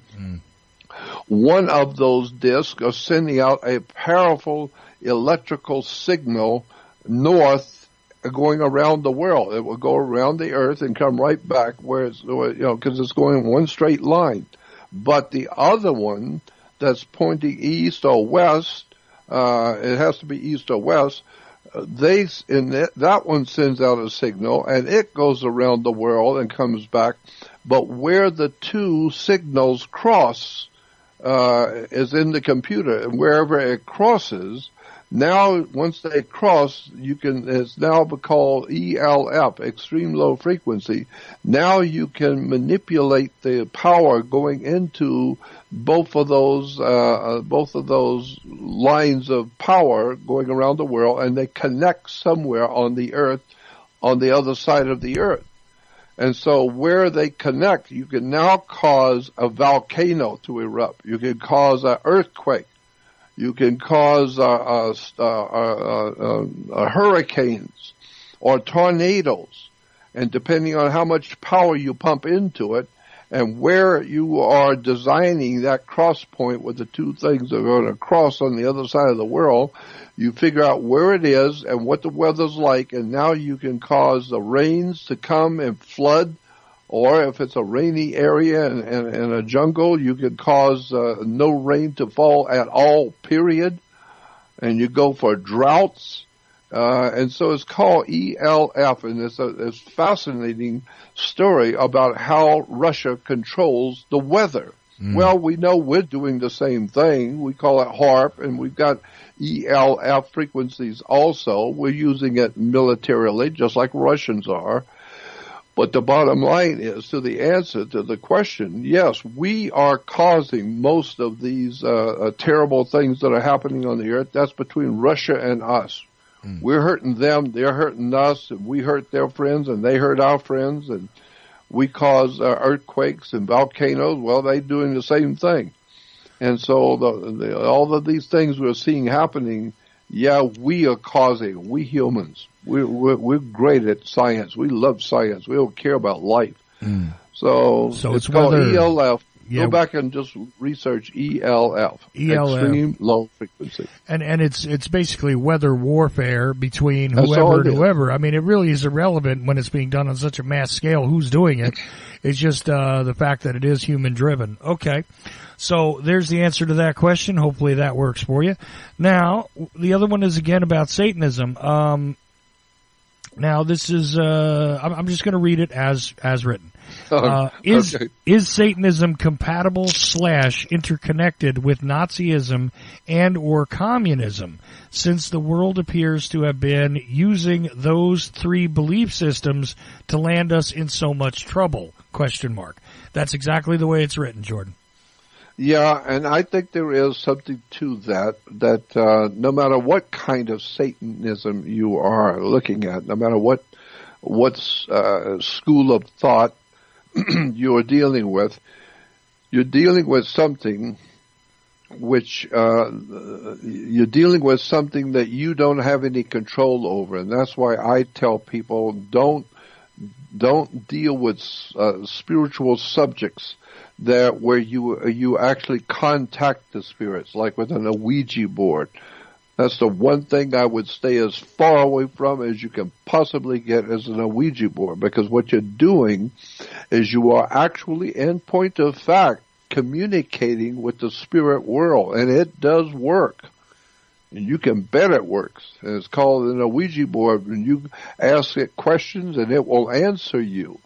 One of those discs are sending out a powerful electrical signal north, going around the world. It will go around the earth and come right back where it's, because it's going in one straight line. But the other one that's pointing east or west, it has to be east or west, that one sends out a signal and it goes around the world and comes back. But where the two signals cross is in the computer, and wherever it crosses, now once they cross, it's now called ELF, extreme low frequency. Now you can manipulate the power going into both of those lines of power going around the world, and they connect somewhere on the earth, on the other side of the earth. And so where they connect, you can now cause a volcano to erupt. You can cause an earthquake. You can cause hurricanes or tornadoes. And depending on how much power you pump into it and where you are designing that cross point where the two things are going to cross on the other side of the world, you figure out where it is and what the weather's like, and now you can cause the rains to come and flood. Or if it's a rainy area and a jungle, you can cause no rain to fall at all, period. And you go for droughts. And so it's called ELF, and it's a fascinating story about how Russia controls the weather. Well, we know we're doing the same thing. We call it HAARP, and we've got ELF frequencies also. We're using it militarily, just like Russians are. But the bottom line is, to the answer to the question, yes, we are causing most of these terrible things that are happening on the earth. That's between Russia and us. We're hurting them, they're hurting us, and we hurt their friends, and they hurt our friends, and we cause earthquakes and volcanoes. Well, they're doing the same thing. And so all of these things we're seeing happening, yeah, we are causing, we humans. We're great at science. We love science. We don't care about life. So it's called ELF. Yeah. Go back and just research ELF. Extreme low frequency. And it's basically weather warfare between That's whoever and whoever. I mean, it really is irrelevant when it's being done on such a mass scale who's doing it. It's just the fact that it is human driven. Okay. So there's the answer to that question. Hopefully that works for you. Now, the other one is again about Satanism. Now this is I'm just going to read it as written. Is Satanism compatible / interconnected with Nazism and or communism, since the world appears to have been using those three belief systems to land us in so much trouble? ? That's exactly the way it's written, Jordan. Yeah, and I think there is something to that no matter what kind of Satanism you are looking at, no matter what school of thought you're dealing with something which you're dealing with something that you don't have any control over, and that's why I tell people don't deal with spiritual subjects where you actually contact the spirits, like with an Ouija board. That's the one thing I would stay as far away from as you can possibly get as an Ouija board, because what you're doing is you are actually, in point of fact, communicating with the spirit world, and it does work. And you can bet it works. And it's called an Ouija board, and you ask it questions and it will answer you.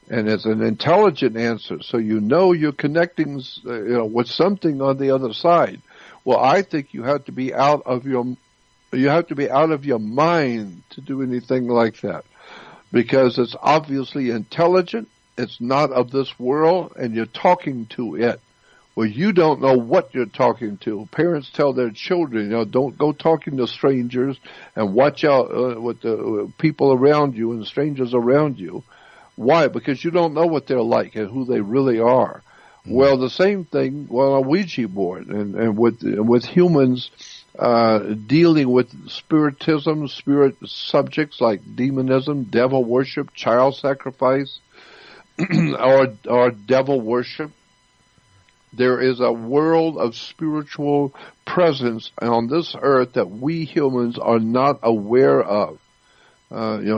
And it's an intelligent answer, so you know you're connecting, with something on the other side. Well, I think you have to be out of your mind to do anything like that, because it's obviously intelligent. It's not of this world, and you're talking to it. Well, you don't know what you're talking to. Parents tell their children, don't go talking to strangers, and watch out with the people around you and strangers around you. Why? Because you don't know what they're like and who they really are. Well, the same thing, a Ouija board, and with humans dealing with spiritism, spirit subjects like demonism, devil worship, child sacrifice, or devil worship. There is a world of spiritual presence on this earth that we humans are not aware of.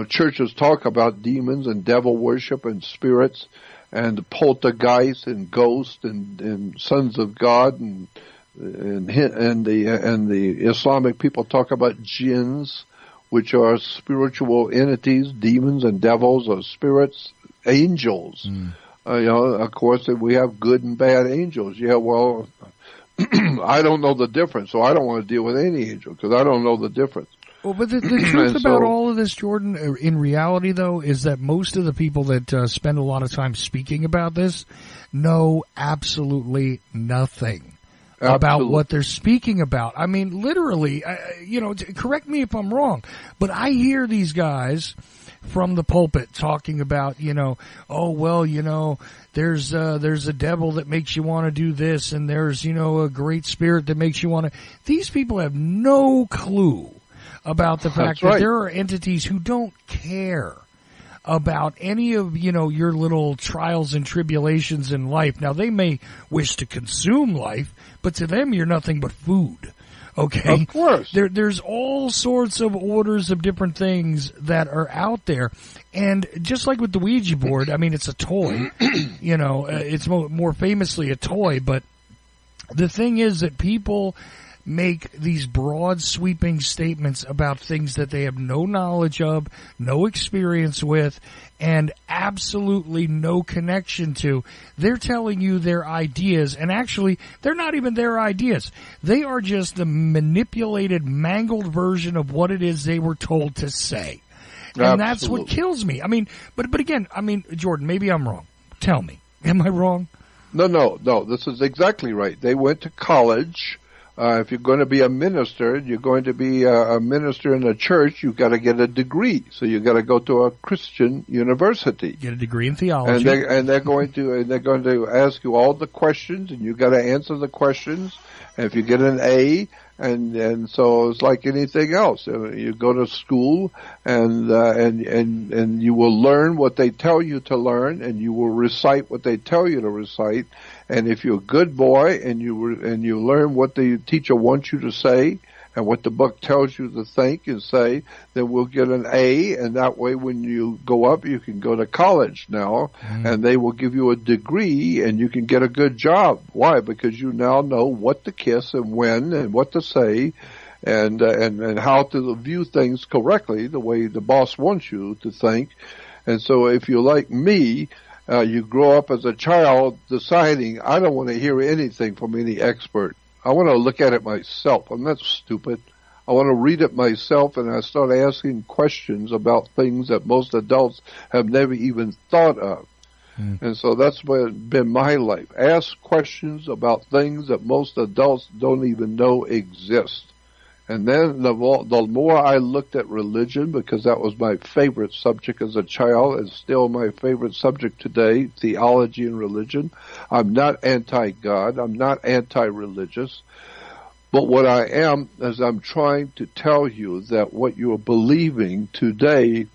Churches talk about demons and devil worship and spirits and poltergeists and ghosts and sons of God and the Islamic people talk about jinns, which are spiritual entities, demons and devils or spirits, angels. Of course, we have good and bad angels. Yeah, well, I don't know the difference, so I don't want to deal with any angel because I don't know the difference. Well, but the truth about all of this, Jordan, in reality, though, is that most of the people that spend a lot of time speaking about this know absolutely nothing about what they're speaking about. I mean, literally, correct me if I'm wrong, but I hear these guys from the pulpit talking about, there's a devil that makes you want to do this, and there's, a great spirit that makes you want to. These people have no clue about the fact that there are entities who don't care about any of, your little trials and tribulations in life. Now, they may wish to consume life, but to them, you're nothing but food. Okay? Of course. There's all sorts of orders of different things that are out there. And just like with the Ouija board, I mean, it's a toy. It's more famously a toy, but the thing is that people make these broad sweeping statements about things that they have no knowledge of, no experience with, and absolutely no connection to. They're telling you their ideas, and actually, they're not even their ideas. They are just the manipulated, mangled version of what it is they were told to say. And that's what kills me. I mean, but again, Jordan, maybe I'm wrong. Tell me. Am I wrong? No, this is exactly right. They went to college. If you're going to be a minister, you're going to be a minister in a church, you've got to get a degree. So you've got to go to a Christian university. Get a degree in theology. And they're going to ask you all the questions, and you've got to answer the questions. And if you get an A, And so it's like anything else. You go to school and you will learn what they tell you to learn, and you will recite what they tell you to recite. And if you're a good boy and you learn what the teacher wants you to say and what the book tells you to think and say, then we'll get an A, and that way when you go up, you can go to college now, and they will give you a degree, and you can get a good job. Why? Because you now know what to kiss and when and what to say, and how to view things correctly, the way the boss wants you to think. And so if you're like me, you grow up as a child deciding, I don't want to hear anything from any expert. I want to look at it myself. I'm not stupid. I want to read it myself, and I start asking questions about things that most adults have never even thought of. And so that's been my life. Ask questions about things that most adults don't even know exist. And then the more I looked at religion, because that was my favorite subject as a child, and still my favorite subject today, theology and religion. I'm not anti-God. I'm not anti-religious. But what I am is I'm trying to tell you that what you're believing today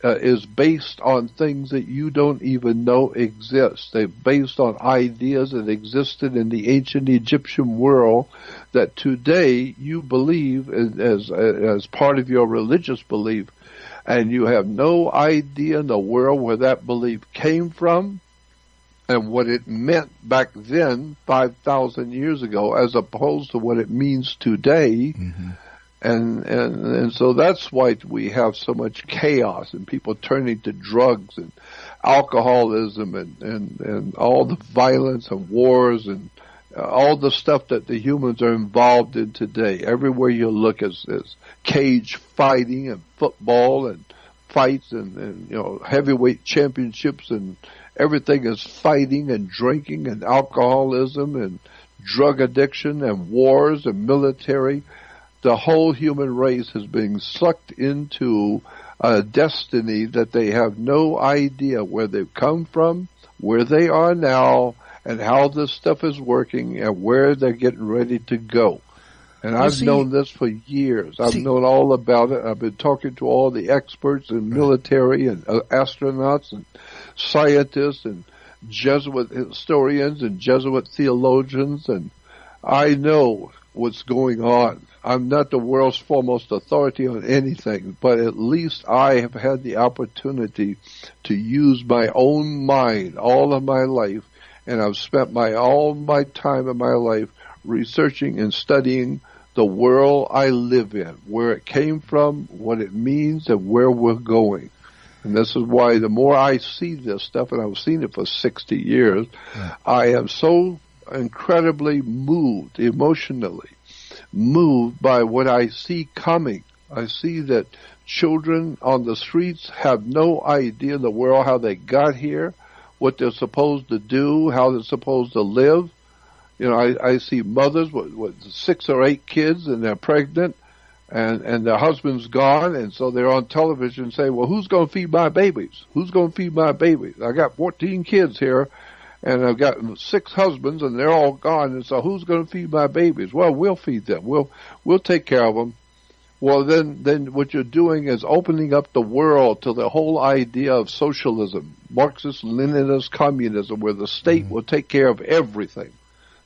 is based on things that you don't even know exist. They're based on ideas that existed in the ancient Egyptian world that today you believe as part of your religious belief, and you have no idea in the world where that belief came from and what it meant back then 5,000 years ago as opposed to what it means today. And so that's why we have so much chaos and people turning to drugs and alcoholism and all the violence and wars and all the stuff that the humans are involved in today. Everywhere you look is cage fighting and football and fights and heavyweight championships, and everything is fighting and drinking and alcoholism and drug addiction and wars and military. The whole human race is being sucked into a destiny that they have no idea where they've come from, where they are now, and how this stuff is working, and where they're getting ready to go. And I've known this for years. I've known all about it. I've been talking to all the experts in military and astronauts and scientists and Jesuit historians and Jesuit theologians, and I know what's going on. I'm not the world's foremost authority on anything, but at least I have had the opportunity to use my own mind all of my life, and I've spent all my time in my life researching and studying the world I live in, where it came from, what it means, and where we're going. And this is why the more I see this stuff, and I've seen it for 60 years, I am so incredibly moved, emotionally moved by what I see coming. I see that children on the streets have no idea in the world how they got here, what they're supposed to do, how they're supposed to live. I see mothers with 6 or 8 kids, and they're pregnant, and their husband's gone, and so they're on television saying, well, who's going to feed my babies? Who's going to feed my babies? I got 14 kids here, and I've got 6 husbands, and they're all gone, and so who's going to feed my babies? Well, we'll feed them. We'll take care of them. Well, then what you're doing is opening up the world to the whole idea of socialism, Marxist-Leninist communism, where the state will take care of everything.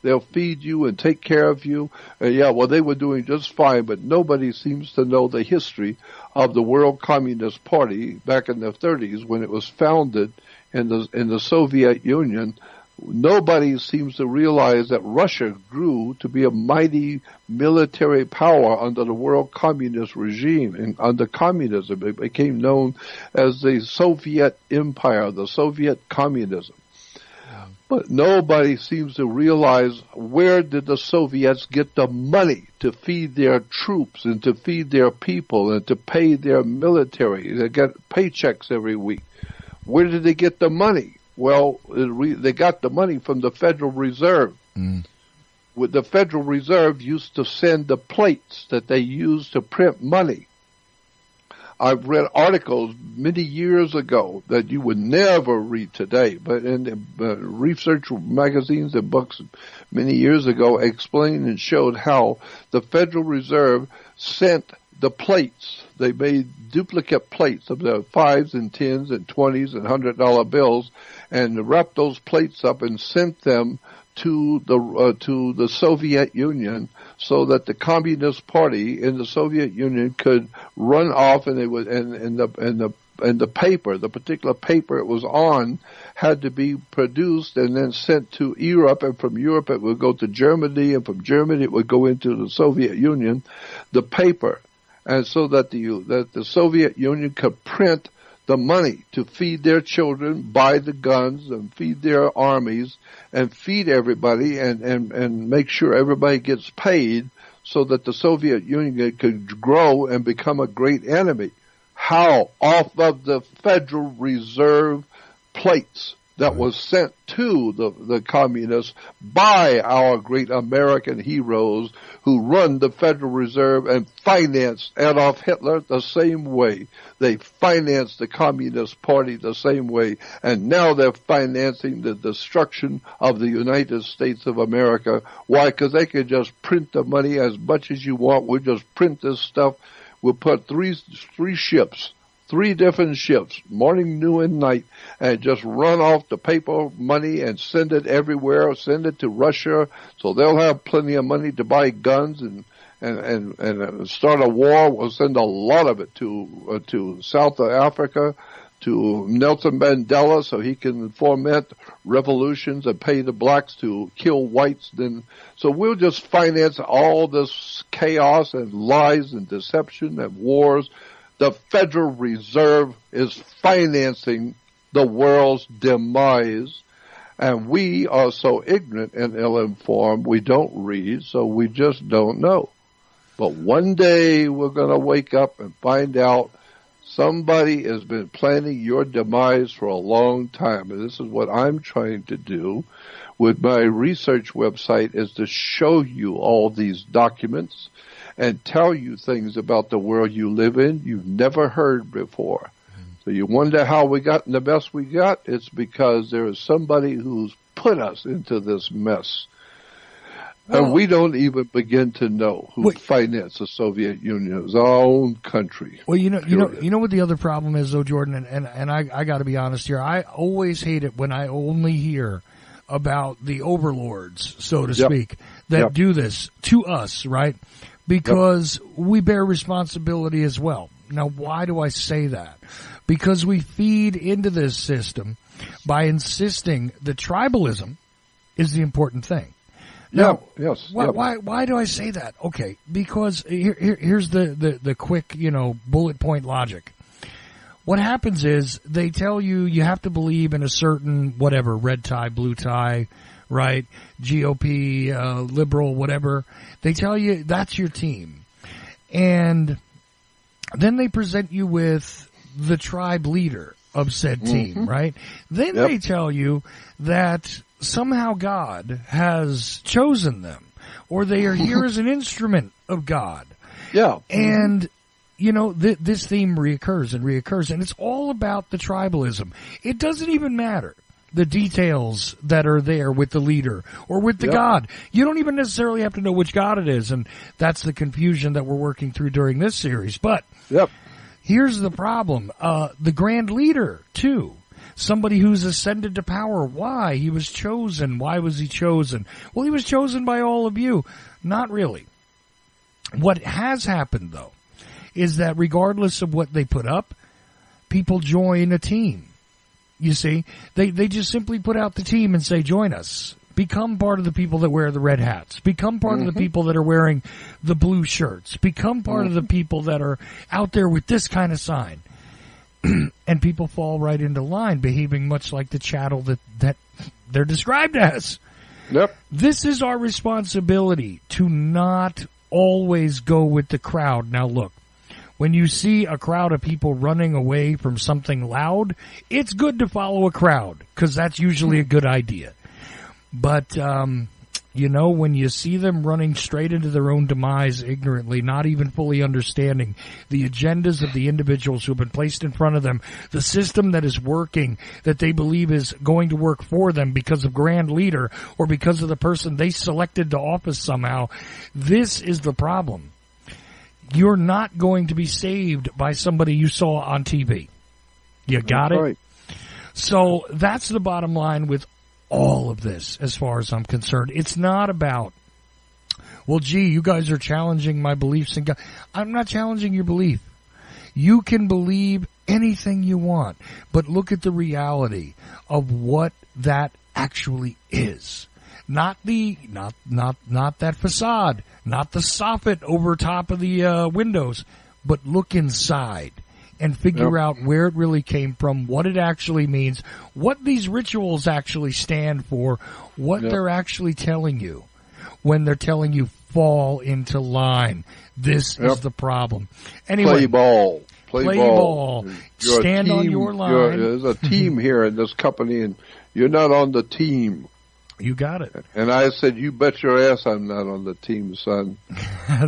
They'll feed you and take care of you. They were doing just fine, but nobody seems to know the history of the World Communist Party back in the 30s when it was founded in the Soviet Union. Nobody seems to realize that Russia grew to be a mighty military power under the World Communist regime. And under communism, it became known as the Soviet Empire, the Soviet Communism. But nobody seems to realize, where did the Soviets get the money to feed their troops and to feed their people and to pay their military? They get paychecks every week. Where did they get the money? Well, they got the money from the Federal Reserve. With the Federal Reserve used to send the plates that they used to print money. I've read articles many years ago that you would never read today, but in research magazines and books many years ago explained and showed how the Federal Reserve sent the plates. They made duplicate plates of the 5s and 10s and 20s and $100 bills and wrapped those plates up and sent them to the Soviet Union so that the Communist Party in the Soviet Union could run off, and it was and the paper, the particular paper it was on, had to be produced and then sent to Europe, and from Europe it would go to Germany, and from Germany it would go into the Soviet Union, the paper, and so that the Soviet Union could print the money to feed their children, buy the guns, and feed their armies, and feed everybody, and make sure everybody gets paid so that the Soviet Union could grow and become a great enemy. How? Off of the Federal Reserve plates that was sent to the communists by our great American heroes who run the Federal Reserve and financed Adolf Hitler the same way. They financed the Communist Party the same way, and now they're financing the destruction of the United States of America. Why? Because they can just print the money as much as you want. We'll just print this stuff. We'll put three ships, 3 different ships, morning, noon, and night, and just run off the paper money and send it everywhere, send it to Russia, so they'll have plenty of money to buy guns and start a war. We'll send a lot of it to South Africa, to Nelson Mandela, so he can foment revolutions and pay the blacks to kill whites. So we'll just finance all this chaos and lies and deception and wars. The Federal Reserve is financing the world's demise, and we are so ignorant and ill-informed, we don't read, so we just don't know. But one day we're going to wake up and find out somebody has been planning your demise for a long time, and this is what I'm trying to do with my research website, is to show you all these documents and tell you things about the world you live in you've never heard before. So you wonder how we got in the mess we got? It's because there is somebody who's put us into this mess. Well, and we don't even begin to know who financed the Soviet Union. It was our own country. Well, you know what the other problem is, though, Jordan, and I got to be honest here. I always hate it when I only hear about the overlords, so to speak, that do this to us, right? Because we bear responsibility as well. Now, why do I say that? Because we feed into this system by insisting that tribalism is the important thing. Now, why do I say that? Okay, because here's the quick, bullet point logic. What happens is they tell you have to believe in a certain whatever, red tie, blue tie, right? GOP, liberal, whatever. They tell you that's your team. And then they present you with the tribe leader of said team, right? Then they tell you that somehow God has chosen them, or they are here as an instrument of God. Yeah. And, this theme reoccurs, and it's all about the tribalism. It doesn't even matter the details that are there with the leader or with the God. You don't even necessarily have to know which God it is, and that's the confusion that we're working through during this series. But here's the problem. The grand leader, too. Somebody who's ascended to power. Why? He was chosen. Why was he chosen? Well, he was chosen by all of you. Not really. What has happened, though, is that regardless of what they put up, people join a team. You see, they just simply put out the team and say, join us. Become part of the people that wear the red hats. Become part of the people that are wearing the blue shirts. Become part of the people that are out there with this kind of sign. And people fall right into line, behaving much like the chattel that they're described as. Yep. This is our responsibility, to not always go with the crowd. Now look, when you see a crowd of people running away from something loud, it's good to follow a crowd, because that's usually a good idea. But, You know, when you see them running straight into their own demise ignorantly, not even fully understanding the agendas of the individuals who have been placed in front of them, the system that is working, that they believe is going to work for them because of grand leader or because of the person they selected to office somehow, this is the problem. You're not going to be saved by somebody you saw on TV. You got it? Right. So that's the bottom line with all of this, as far as I'm concerned. It's not about, well, gee, you guys are challenging my beliefs in God. I'm not challenging your belief. You can believe anything you want, but look at the reality of what that actually is. Not that facade, not the soffit over top of the windows, but look inside and figure out where it really came from, what it actually means, what these rituals actually stand for, what they're actually telling you when they're telling you fall into line. This is the problem. Anyway, play ball. Stand on your line. There's a team here in this company, and you're not on the team. You got it. And I said, "You bet your ass I'm not on the team, son.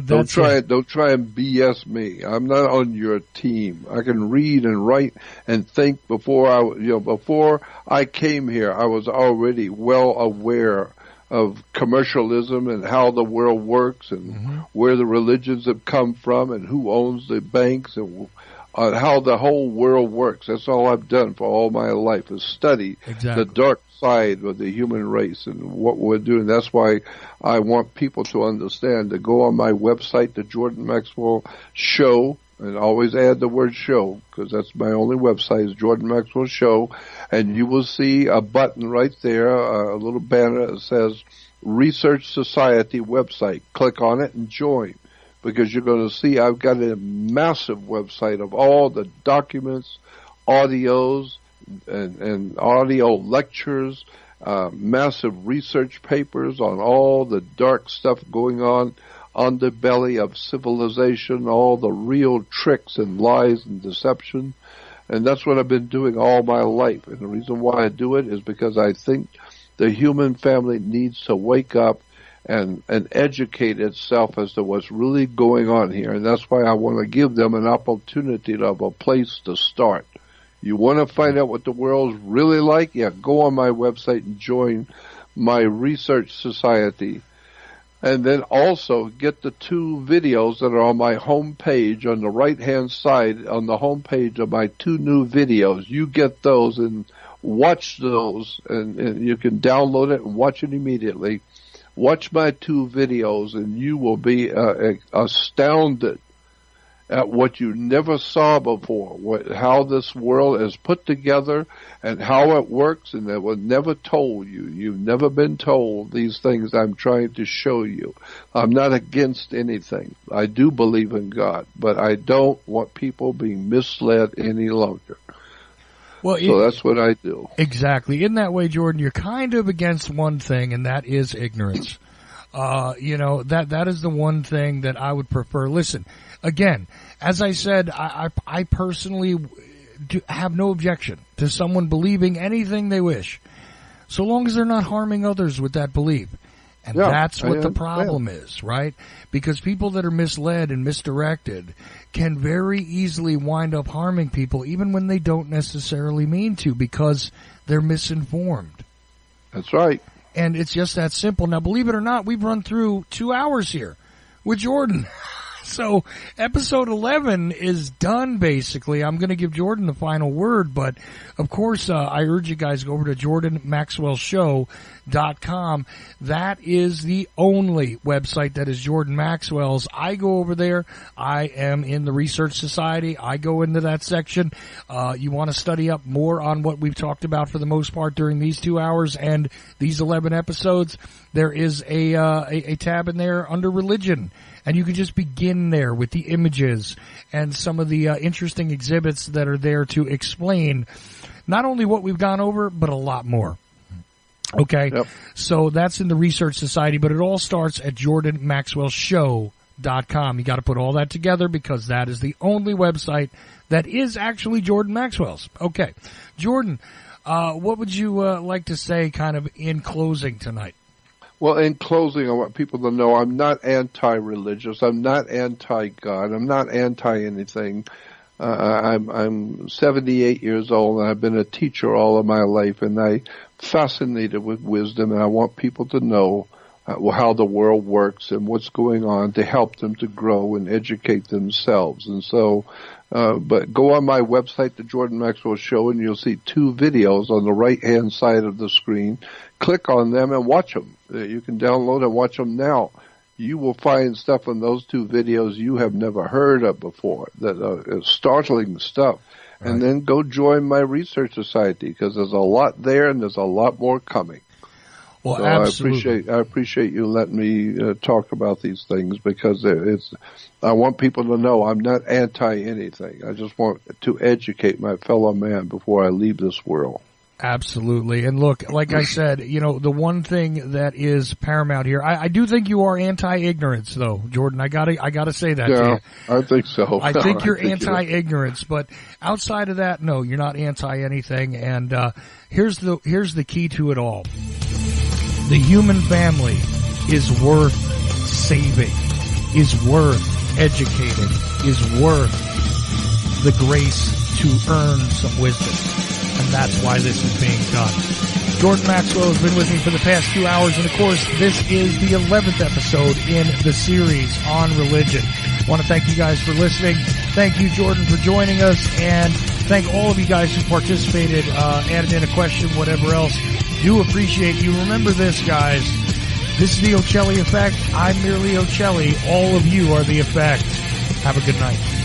Don't try and BS me. I'm not on your team. I can read and write and think before I came here. I was already well aware of commercialism and how the world works and where the religions have come from and who owns the banks and how the whole world works. That's all I've done for all my life is study the dark side of the human race and what we're doing. That's why I want people to understand, to go on my website, the Jordan Maxwell Show, and always add the word show, because that's my only website, is Jordan Maxwell Show, and you will see a button right there, a little banner that says Research Society website. Click on it and join, because you're going to see I've got a massive website of all the documents, audios, and audio lectures, massive research papers on all the dark stuff going on the belly of civilization, all the real tricks and lies and deception. And that's what I've been doing all my life. And the reason why I do it is because I think the human family needs to wake up and educate itself as to what's really going on here. And that's why I want to give them an opportunity to have a place to start. You want to find out what the world's really like? Yeah, go on my website and join my research society. And then also get the 2 videos that are on my home page on the right-hand side, on the home page of my 2 new videos. You get those and watch those, and you can download it and watch it immediately. Watch my 2 videos, and you will be astounded at what you never saw before, how this world is put together and how it works, and that was never told you. You've never been told these things I'm trying to show you. I'm not against anything. I do believe in God, but I don't want people being misled any longer. Well, so that's what I do. Exactly. In that way, Jordan, you're kind of against one thing, and that is ignorance. That is the one thing that I would prefer. Listen, again, as I said, I personally have no objection to someone believing anything they wish, so long as they're not harming others with that belief. And that's what the problem is, right? Because people that are misled and misdirected can very easily wind up harming people, even when they don't necessarily mean to, because they're misinformed. That's right. And it's just that simple. Now, believe it or not, we've run through 2 hours here with Jordan. So episode 11 is done, basically. I'm going to give Jordan the final word, but of course, I urge you guys go over to JordanMaxwellShow.com. That is the only website that is Jordan Maxwell's. I go over there. I am in the Research Society. I go into that section. You want to study up more on what we've talked about for the most part during these 2 hours and these 11 episodes. There is a tab in there under religion. And you can just begin there with the images and some of the interesting exhibits that are there to explain not only what we've gone over, but a lot more. Okay? Yep. So that's in the Research Society, but it all starts at JordanMaxwellShow.com. You got to put all that together because that is the only website that is actually Jordan Maxwell's. Okay. Jordan, what would you like to say kind of in closing tonight? Well, in closing, I want people to know I'm not anti-religious. I'm not anti-God. I'm not anti-anything. I'm 78 years old, and I've been a teacher all of my life, and I'm fascinated with wisdom, and I want people to know how the world works and what's going on to help them to grow and educate themselves. And so, but go on my website, The Jordan Maxwell Show, and you'll see 2 videos on the right-hand side of the screen. Click on them and watch them. You can download and watch them now. You will find stuff in those 2 videos you have never heard of before, that is startling stuff. Right. And then go join my research society, because there's a lot there and there's a lot more coming. Well, so absolutely. I appreciate you letting me talk about these things, because I want people to know I'm not anti anything. I just want to educate my fellow man before I leave this world. Absolutely. And look, like I said, the one thing that is paramount here, I do think you are anti-ignorance, though, Jordan. I gotta say that to you. I think so. I think you're anti-ignorance, but outside of that, no, you're not anti-anything. And here's the key to it all. The human family is worth saving, is worth educating, is worth the grace to earn some wisdom. And that's why this is being done. Jordan Maxwell has been with me for the past 2 hours, and of course, this is the 11th episode in the series on religion. I want to thank you guys for listening. Thank you, Jordan, for joining us, and thank all of you guys who participated, added in a question, whatever else. Do appreciate you. Remember this, guys. This is the Ocelli Effect. I'm merely Ocelli. All of you are the effect. Have a good night.